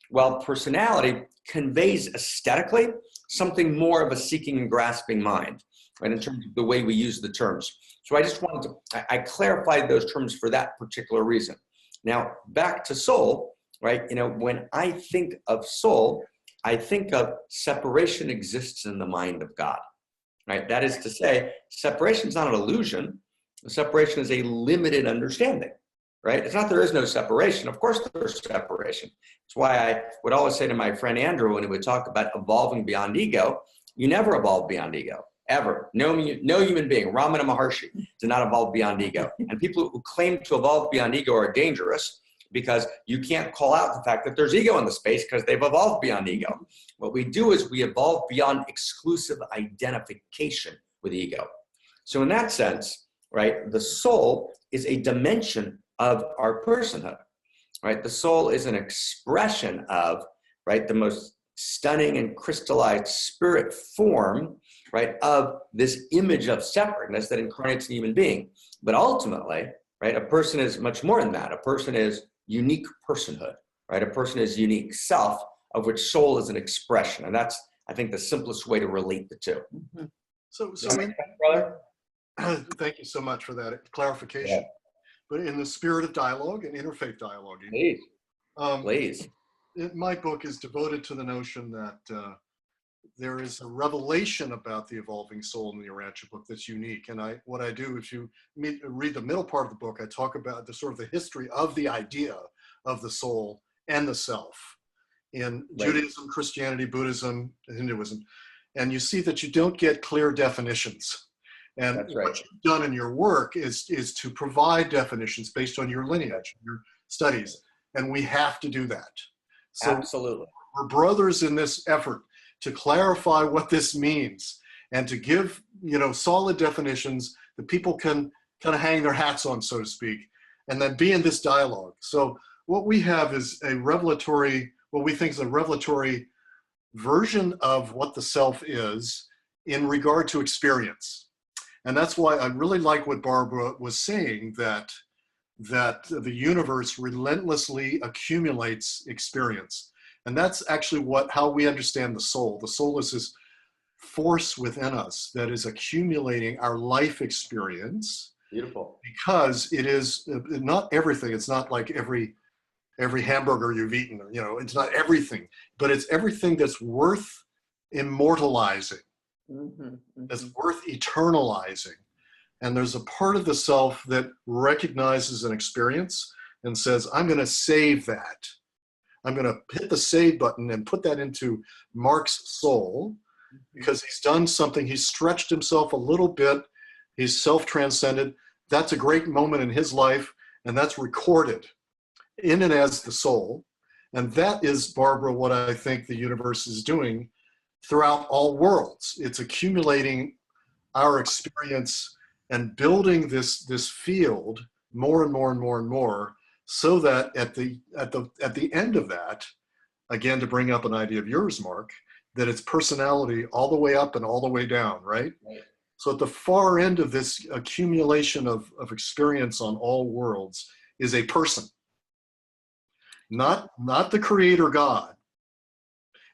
while personality conveys aesthetically something more of a seeking and grasping mind, right? In terms of the way we use the terms. So I just wanted to, I clarified those terms for that particular reason. Now, back to soul, right? When I think of soul, I think of separation exists in the mind of God, right? That is to say, separation is not an illusion. Separation is a limited understanding, right? It's not there is no separation. Of course there's separation. That's why I would always say to my friend Andrew, when he would talk about evolving beyond ego, you never evolve beyond ego, ever. No human being, Ramana Maharshi, did not evolve beyond ego. And people who claim to evolve beyond ego are dangerous, because you can't call out the fact that there's ego in the space because they've evolved beyond ego. What we do is we evolve beyond exclusive identification with ego. So in that sense, right, the soul is a dimension of our personhood, right? The soul is an expression of, right, the most stunning and crystallized spirit form, right, of this image of separateness that incarnates in a human being. But ultimately, right, a person is much more than that. A person is unique personhood, right? A person is unique self, of which soul is an expression. And that's, I think, the simplest way to relate the two. Mm-hmm. So brother? Thank you so much for that clarification. Yeah. But in the spirit of dialogue and interfaith dialogue, please. My book is devoted to the notion that there is a revelation about the evolving soul in the Urantia book that's unique. And what I do, if you read the middle part of the book, I talk about the sort of the history of the idea of the soul and the self in Judaism, Christianity, Buddhism, Hinduism. And you see that you don't get clear definitions. And what you've done in your work is to provide definitions based on your lineage, your studies. And we have to do that. So absolutely. We're brothers in this effort to clarify what this means and to give, solid definitions that people can kind of hang their hats on, so to speak, and then be in this dialogue. So what we have is what we think is a revelatory version of what the self is in regard to experience. And that's why I really like what Barbara was saying, that the universe relentlessly accumulates experience. And that's actually how we understand the soul. The soul is this force within us that is accumulating our life experience. Beautiful. Because it is not everything. It's not like every hamburger you've eaten, it's not everything, but it's everything that's worth immortalizing, that's worth eternalizing. And there's a part of the self that recognizes an experience and says, I'm going to save that. I'm going to hit the save button and put that into Marc's soul, because he's done something. He's stretched himself a little bit. He's self-transcended. That's a great moment in his life, and that's recorded in and as the soul. And that is, Barbara, what I think the universe is doing throughout all worlds. It's accumulating our experience and building this field more and more and more and more, so that at the end of that, again, to bring up an idea of yours, Marc, that it's personality all the way up and all the way down, right? So at the far end of this accumulation of experience on all worlds is a person. Not the creator God,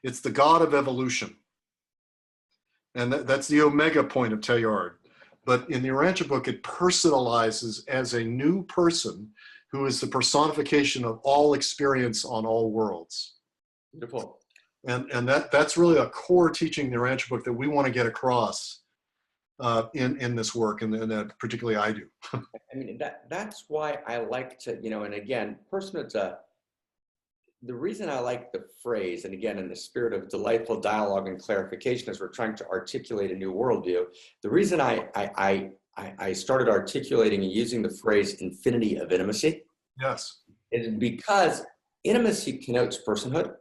It's the God of evolution. And that's the omega point of Teilhard. But in the Urantia book, it personalizes as a new person who is the personification of all experience on all worlds. Beautiful. And that's really a core teaching in the Urantia book that we want to get across in this work, and particularly I do. I mean, that's why I like to, you know, and again, personhood's the reason I like the phrase, and again, in the spirit of delightful dialogue and clarification as we're trying to articulate a new worldview, the reason I started articulating and using the phrase infinity of intimacy, yes, is because intimacy connotes personhood,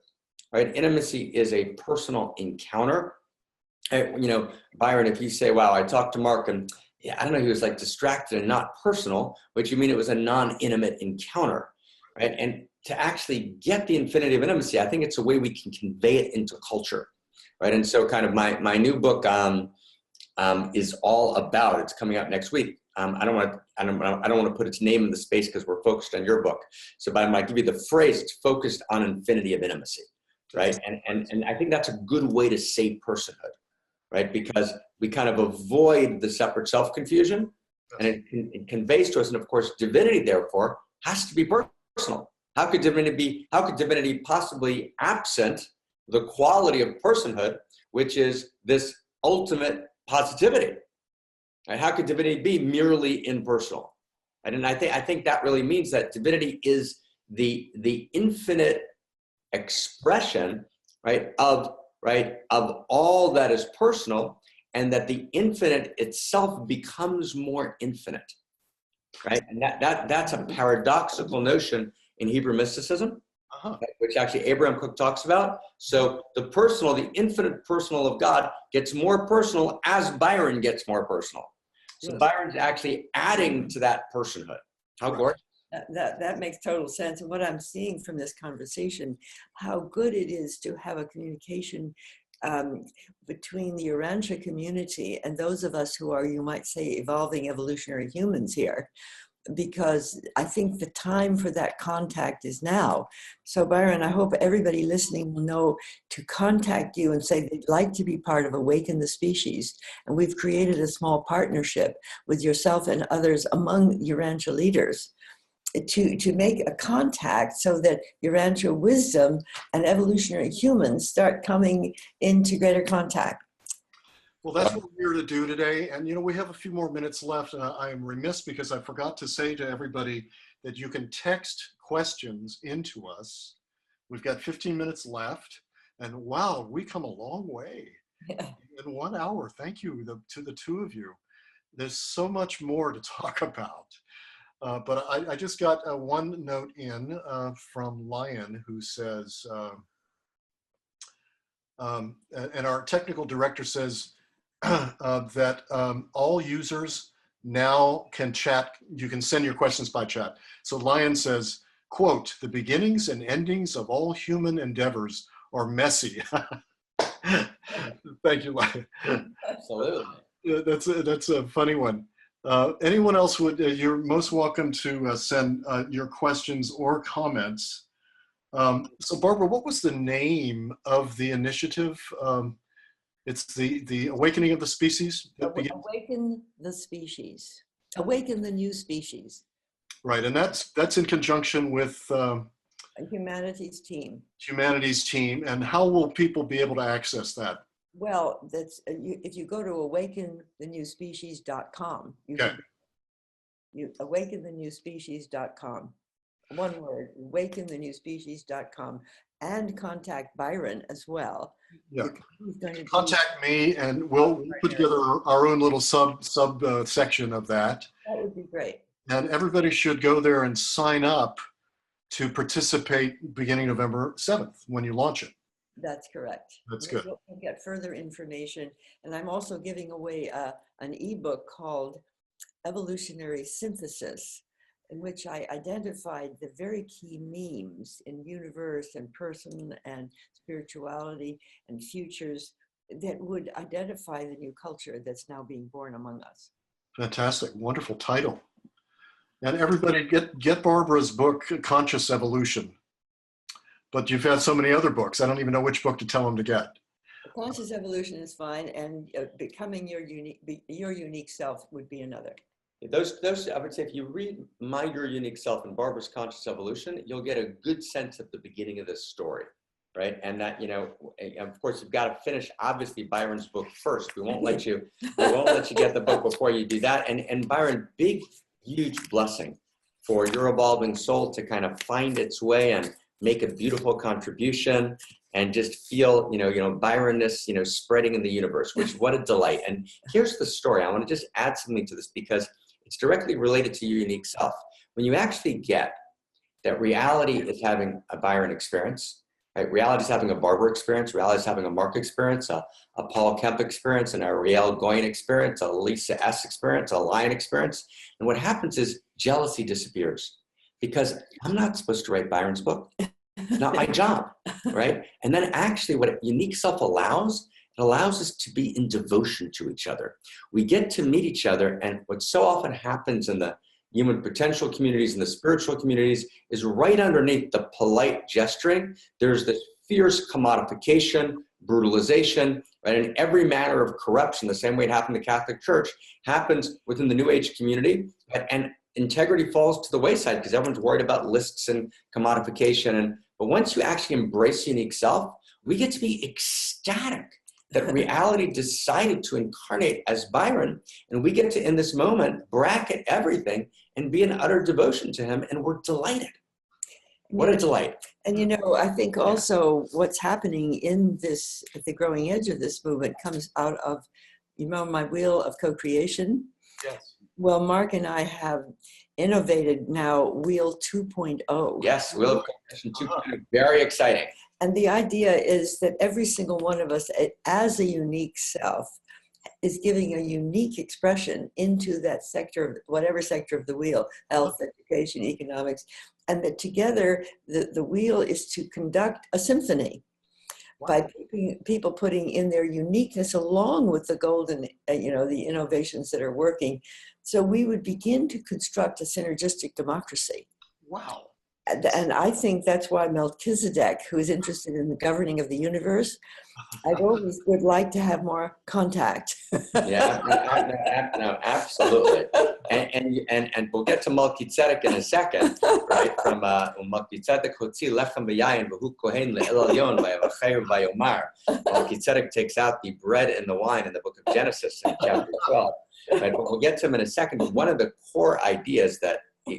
right? Intimacy is a personal encounter. You know, Byron, if you say, wow, I talked to Mark and yeah, I don't know, he was like distracted and not personal, but you mean it was a non-intimate encounter, right? And to actually get the infinity of intimacy, I think it's a way we can convey it into culture, right? And so kind of my new book is all about, it's coming out next week. I don't want to put its name in the space because we're focused on your book. So but I might give you the phrase, it's focused on infinity of intimacy, right? And I think that's a good way to say personhood, right? Because we kind of avoid the separate self confusion, and it conveys to us, and of course, divinity therefore has to be personal. How could divinity possibly absent the quality of personhood, which is this ultimate positivity? Right? How could divinity be merely impersonal? And I think that really means that divinity is the infinite expression, right, of all that is personal, and that the infinite itself becomes more infinite, right? And that's a paradoxical notion in Hebrew mysticism, which actually Abraham Cook talks about. So the personal, the infinite personal of God gets more personal as Byron gets more personal. So Byron's actually adding to that personhood. How gorgeous. That makes total sense. And what I'm seeing from this conversation, how good it is to have a communication between the Urantia community and those of us who are, you might say, evolving evolutionary humans here, because I think the time for that contact is now. So Byron, I hope everybody listening will know to contact you and say they'd like to be part of Awaken the Species. And we've created a small partnership with yourself and others among Urantia leaders to make a contact so that Urantia wisdom and evolutionary humans start coming into greater contact. Well, that's what we're here to do today. And, you know, we have a few more minutes left. And I am remiss because I forgot to say to everybody that you can text questions into us. We've got 15 minutes left. And wow, we come a long way in 1 hour. Thank you to the two of you. There's so much more to talk about. But I just got one note in from Lion who says, and our technical director says, that all users now can chat. You can send your questions by chat. So Lion says, quote, "The beginnings and endings of all human endeavors are messy." Thank you, Lion. Absolutely. That's a funny one. Anyone else you're most welcome to send your questions or comments. So Barbara, what was the name of the initiative? It's the Awakening of the Species? Awaken the Species. Awaken the New Species. Right, and that's in conjunction with A humanities team. Humanities team. And how will people be able to access that? Well, that's if you go to awakenthenewspecies.com, you awakenthenewspecies.com. One word, awakenthenewspecies.com, and contact Byron as well. Yeah, contact me, and we'll put together our own little sub section of that. That would be great. And everybody should go there and sign up to participate beginning November 7th when you launch it. That's correct. That's good. We'll get further information. And I'm also giving away an ebook called Evolutionary Synthesis, in which I identified the very key memes in universe and person and spirituality and futures that would identify the new culture that's now being born among us. Fantastic. Wonderful title. And everybody get Barbara's book, Conscious Evolution. but you've had so many other books. I don't even know which book to tell them to get. Conscious evolution is fine, and becoming your unique self would be another. Those, I would say, if you read Your Unique Self and Barbara's Conscious Evolution, you'll get a good sense of the beginning of this story, right? And that, you know, of course, you've got to finish, obviously, Byron's book first. We won't let you get the book before you do that. And Byron, big, huge blessing for your evolving soul to kind of find its way and make a beautiful contribution and just feel, Byronness, spreading in the universe, which, what a delight. And here's the story. I want to just add something to this because it's directly related to your unique self. When you actually get that reality is having a Byron experience, right? Reality is having a Barbara experience. Reality is having a Marc experience, a Paul Kemp experience, and a Riel Goyen experience, a Lisa S experience, a Lion experience. And what happens is jealousy disappears because I'm not supposed to write Byron's book. It's not my job, right? And then actually what unique self allows, it allows us to be in devotion to each other. We get to meet each other, and what so often happens in the human potential communities and the spiritual communities is right underneath the polite gesturing, there's this fierce commodification, brutalization, right? And every manner of corruption, the same way it happened in the Catholic Church, happens within the New Age community, right? And integrity falls to the wayside because everyone's worried about lists and commodification. But once you actually embrace unique self, we get to be ecstatic that reality decided to incarnate as Byron, and we get to, in this moment, bracket everything and be in utter devotion to him, and we're delighted. What a delight. And I think also what's happening in this, at the growing edge of this movement, comes out of, my wheel of co-creation. Yes. Well, Marc and I have innovated now Wheel 2.0. Yes, Wheel of Co-creation 2.0, very exciting. And the idea is that every single one of us, as a unique self, is giving a unique expression into that sector, whatever sector of the wheel, health, education, economics, and that together the wheel is to conduct a symphony. Wow. By people putting in their uniqueness along with the golden, the innovations that are working. So we would begin to construct a synergistic democracy. Wow. And I think that's why Melchizedek, who is interested in the governing of the universe, I've always would like to have more contact. Yeah, no, absolutely. And we'll get to Melchizedek in a second, right? From Melchizedek hotzi lechem v'yayin v'hu kohen le'el elyon v'yavacher v'yomar. Melchizedek takes out the bread and the wine in the book of Genesis in chapter 12. Right? But we'll get to him in a second. But one of the core ideas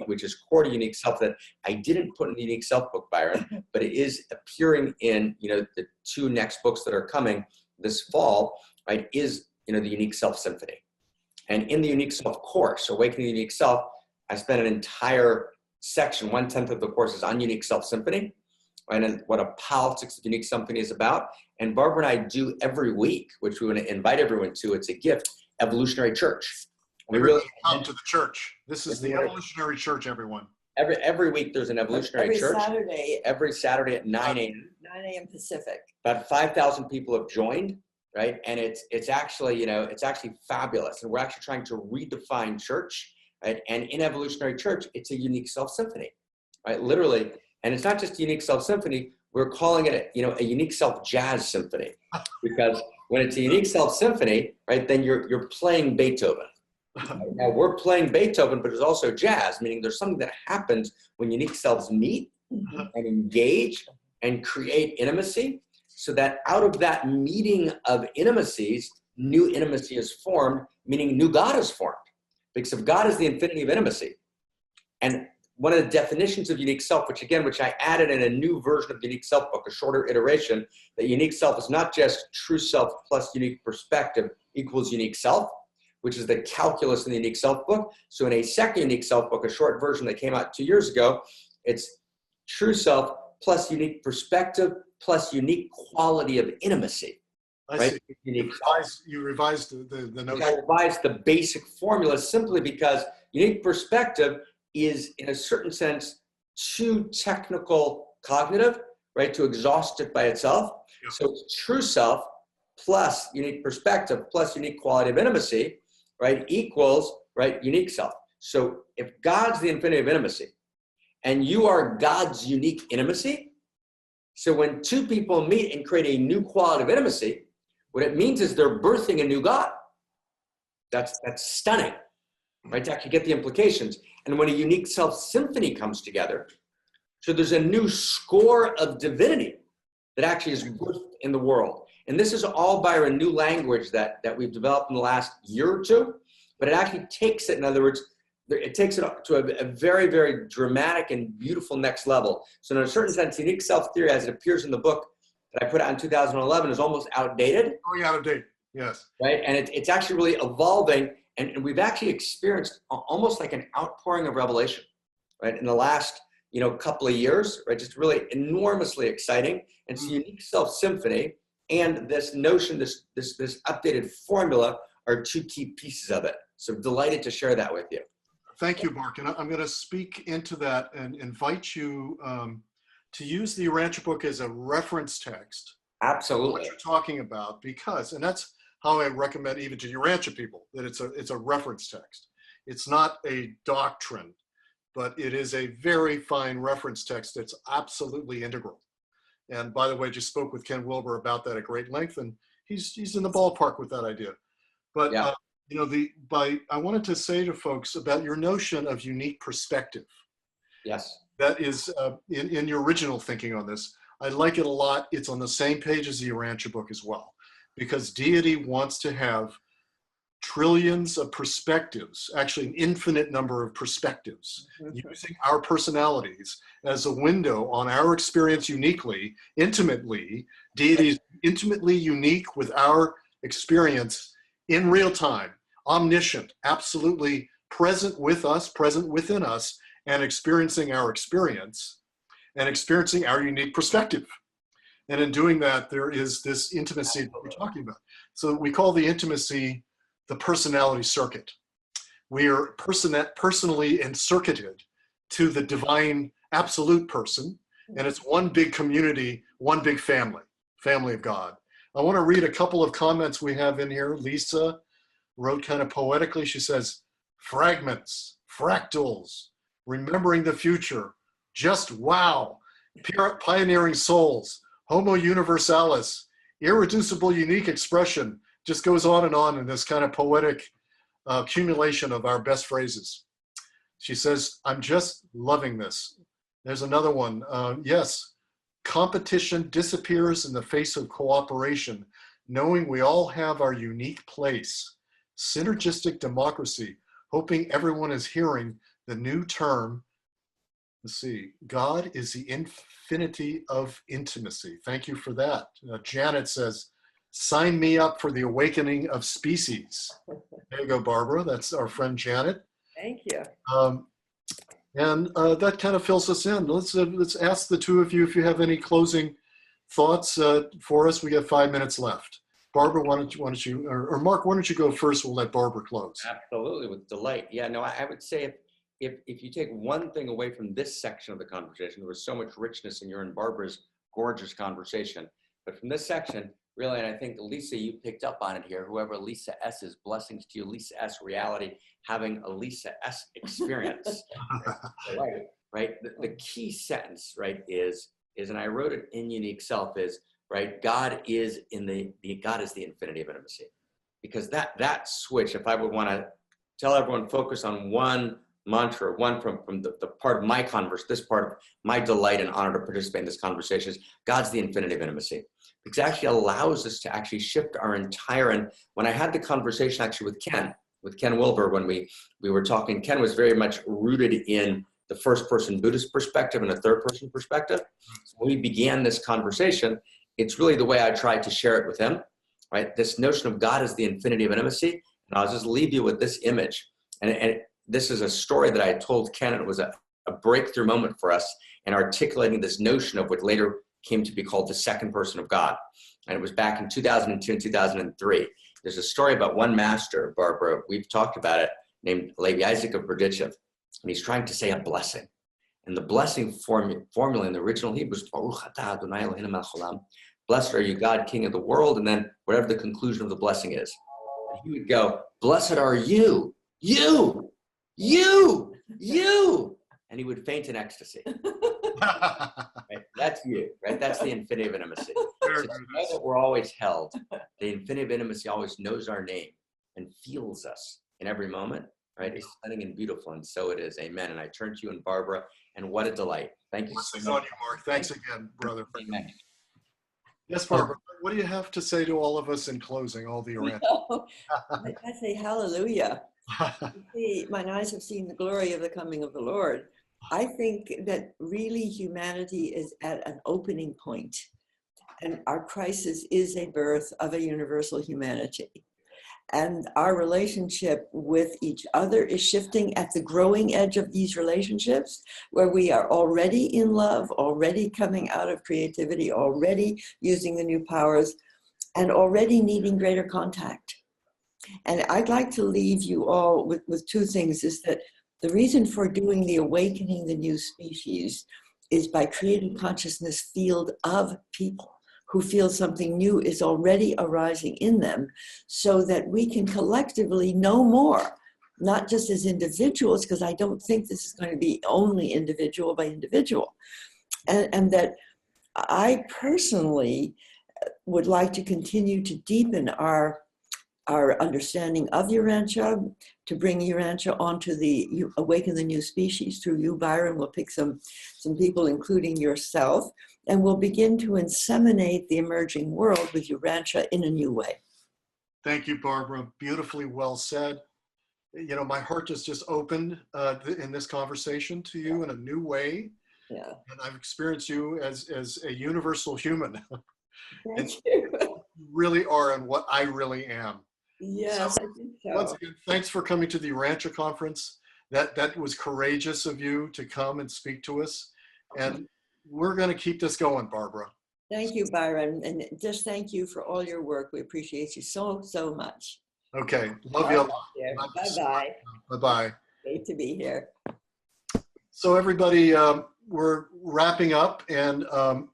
which is core to unique self that I didn't put in the unique self book, Byron, but it is appearing in, the two next books that are coming this fall, right, is, the unique self symphony. And in the unique self course, Awakening the Unique Self, I spent an entire section, 1/10 of the course is on unique self symphony, right, and what a politics of unique symphony is about. And Barbara and I do every week, which we want to invite everyone to, it's a gift, Evolutionary Church. We really come to the church. This is the Evolutionary Church, everyone. Every week there's an Evolutionary Church. Every Saturday at 9 a.m. 9 a.m. Pacific. About 5,000 people have joined, right? And it's actually, it's actually fabulous. And we're actually trying to redefine church, right? And in Evolutionary Church, it's a unique self symphony, right? Literally. And it's not just a unique self symphony. We're calling it, a unique self jazz symphony, because when it's a unique self symphony, right, then you're playing Beethoven. Now we're playing Beethoven, but there's also jazz, meaning there's something that happens when unique selves meet and engage and create intimacy, so that out of that meeting of intimacies, new intimacy is formed, meaning new God is formed. Because if God is the infinity of intimacy, and one of the definitions of unique self, which I added in a new version of the unique self book, a shorter iteration, that unique self is not just true self plus unique perspective equals unique self, which is the calculus in the unique self book. So in a second unique self book, a short version that came out 2 years ago, it's true self plus unique perspective plus unique quality of intimacy. Right? You revised the notion. I revised the basic formula simply because unique perspective is, in a certain sense, too technical cognitive, right, to exhaust it by itself. Yeah. So it's true self plus unique perspective plus unique quality of intimacy, right, equals, right, unique self. So if God's the infinity of intimacy and you are God's unique intimacy, So when two people meet and create a new quality of intimacy, what it means is they're birthing a new God. That's stunning, right? To actually get the implications. And when a unique self symphony comes together, so there's a new score of divinity that actually is birthed in the world. And this is all by a new language that we've developed in the last year or two, but it actually takes it, in other words, it takes it up to a very, very dramatic and beautiful next level. So in a certain sense, unique self-theory, as it appears in the book that I put out in 2011, is almost outdated. Oh, yeah, out of date, yes. Right, and it's actually really evolving, and we've actually experienced almost like an outpouring of revelation, right, in the last couple of years, right, just really enormously exciting. And so unique self-symphony and this notion, this updated formula are two key pieces of it. So delighted to share that with you. Thank you, Marc. And I'm going to speak into that and invite you to use the Urantia book as a reference text. Absolutely. What you're talking about, because, and that's how I recommend even to Urantia people, that it's a reference text. It's not a doctrine, but it is a very fine reference text that's absolutely integral. And by the way, I just spoke with Ken Wilber about that at great length, and he's in the ballpark with that idea. But yeah. I wanted to say to folks about your notion of unique perspective. Yes. That is in your original thinking on this. I like it a lot. It's on the same page as the Urantia book as well, because deity wants to have trillions of perspectives, actually an infinite number of perspectives, using our personalities as a window on our experience uniquely, intimately. Deity is intimately unique with our experience in real time, omniscient, absolutely present with us, present within us, and experiencing our experience and experiencing our unique perspective. And in doing that, there is this intimacy that we're talking about. So we call the intimacy the personality circuit. We are personally encircuited to the divine absolute person, and it's one big community, one big family of God. I want to read a couple of comments we have in here. Lisa wrote kind of poetically. She says, fragments, fractals, remembering the future, just wow, pioneering souls, homo universalis, irreducible unique expression, just goes on in this kind of poetic accumulation of our best phrases. She says, I'm just loving this. There's another one. Yes, competition disappears in the face of cooperation, knowing we all have our unique place. Synergistic democracy, hoping everyone is hearing the new term. Let's see, God is the infinity of intimacy. Thank you for that. Janet says, sign me up for the awakening of species. There you go, Barbara. That's our friend Janet. Thank you. And that kind of fills us in. Let's ask the two of you if you have any closing thoughts for us. We got 5 minutes left. Barbara, why don't you, or Marc, why don't you go first? We'll let Barbara close. Absolutely, with delight. Yeah, no, I would say if you take one thing away from this section of the conversation, there was so much richness in your and Barbara's gorgeous conversation. But from this section, really, and I think Lisa, you picked up on it here, whoever Lisa S is, blessings to you, Lisa S reality, having a Lisa S experience, right? The key sentence, right, is, and I wrote it in Unique Self, is, right, God is God is the infinity of intimacy. Because that switch, if I would want to tell everyone, focus on one mantra, one from the part of my this part of my delight and honor to participate in this conversation is God's the infinity of intimacy. Because it actually allows us to actually shift our entire, and when I had the conversation actually with Ken Wilber, when we were talking, Ken was very much rooted in the first person Buddhist perspective and a third person perspective. So when we began this conversation, it's really the way I tried to share it with him, right? This notion of God as the infinity of intimacy. And I'll just leave you with this image. And this is a story that I told Ken. It was a breakthrough moment for us in articulating this notion of what later came to be called the second person of God. And it was back in 2002 and 2003. There's a story about one master, Barbara, we've talked about it, named Levi Isaac of Berdichev. And he's trying to say a blessing. And the blessing formula in the original Hebrew is, Baruch atah Adonai Eloheinu melech haolam. Blessed are you, God, King of the world, and then whatever the conclusion of the blessing is. And he would go, blessed are you, you, you, you. And he would faint in ecstasy. Right? That's you, right? That's the infinity of intimacy. So to know that we're always held, the infinity of intimacy always knows our name and feels us in every moment, right? It's stunning and beautiful, and so it is. Amen. And I turn to you and Barbara, and what a delight. Thank you so Blessings much. on you, Mark. Thanks again, brother. Amen. Yes, Barbara, what do you have to say to all of us in closing, all the Urantia? I say hallelujah. See, mine eyes have seen the glory of the coming of the Lord. I think that really humanity is at an opening point, and our crisis is a birth of a universal humanity. And our relationship with each other is shifting at the growing edge of these relationships, where we are already in love, already coming out of creativity, already using the new powers, and already needing greater contact. And I'd like to leave you all with two things, is that the reason for doing the Awakening the New Species is by creating consciousness field of people who feel something new is already arising in them, so that we can collectively know more, not just as individuals, because I don't think this is going to be only individual by individual. And that I personally would like to continue to deepen our understanding of Urantia, to bring Urantia onto the Awaken the New Species through you, Byron. We'll pick some people, including yourself, and we'll begin to inseminate the emerging world with Urantia in a new way. Thank you, Barbara. Beautifully well said. You know, my heart just opened in this conversation to you in a new way. Yeah. And I've experienced you as a universal human. Thank you. You really are, and what I really am. Yes, I think so. Once again, thanks for coming to the Urantia Conference. That was courageous of you to come and speak to us. And we're going to keep this going, Barbara. Thank you, Byron. And just thank you for all your work. We appreciate you so, so much. Okay. Love you a lot. Bye-bye. Bye-bye. Great to be here. So everybody, we're wrapping up, and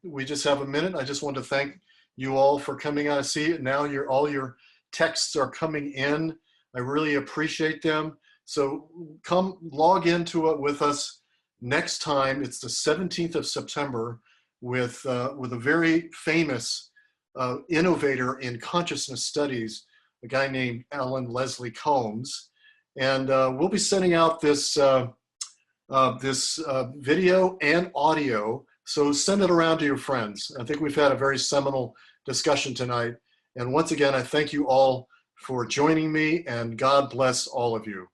we just have a minute. I just want to thank you all for coming out. I see it now. All your texts are coming in. I really appreciate them. So come log into it with us next time. It's the 17th of September with a very famous innovator in consciousness studies, a guy named Alan Leslie Combs. And we'll be sending out this video and audio. So send it around to your friends. I think we've had a very seminal discussion tonight. And once again, I thank you all for joining me, and God bless all of you.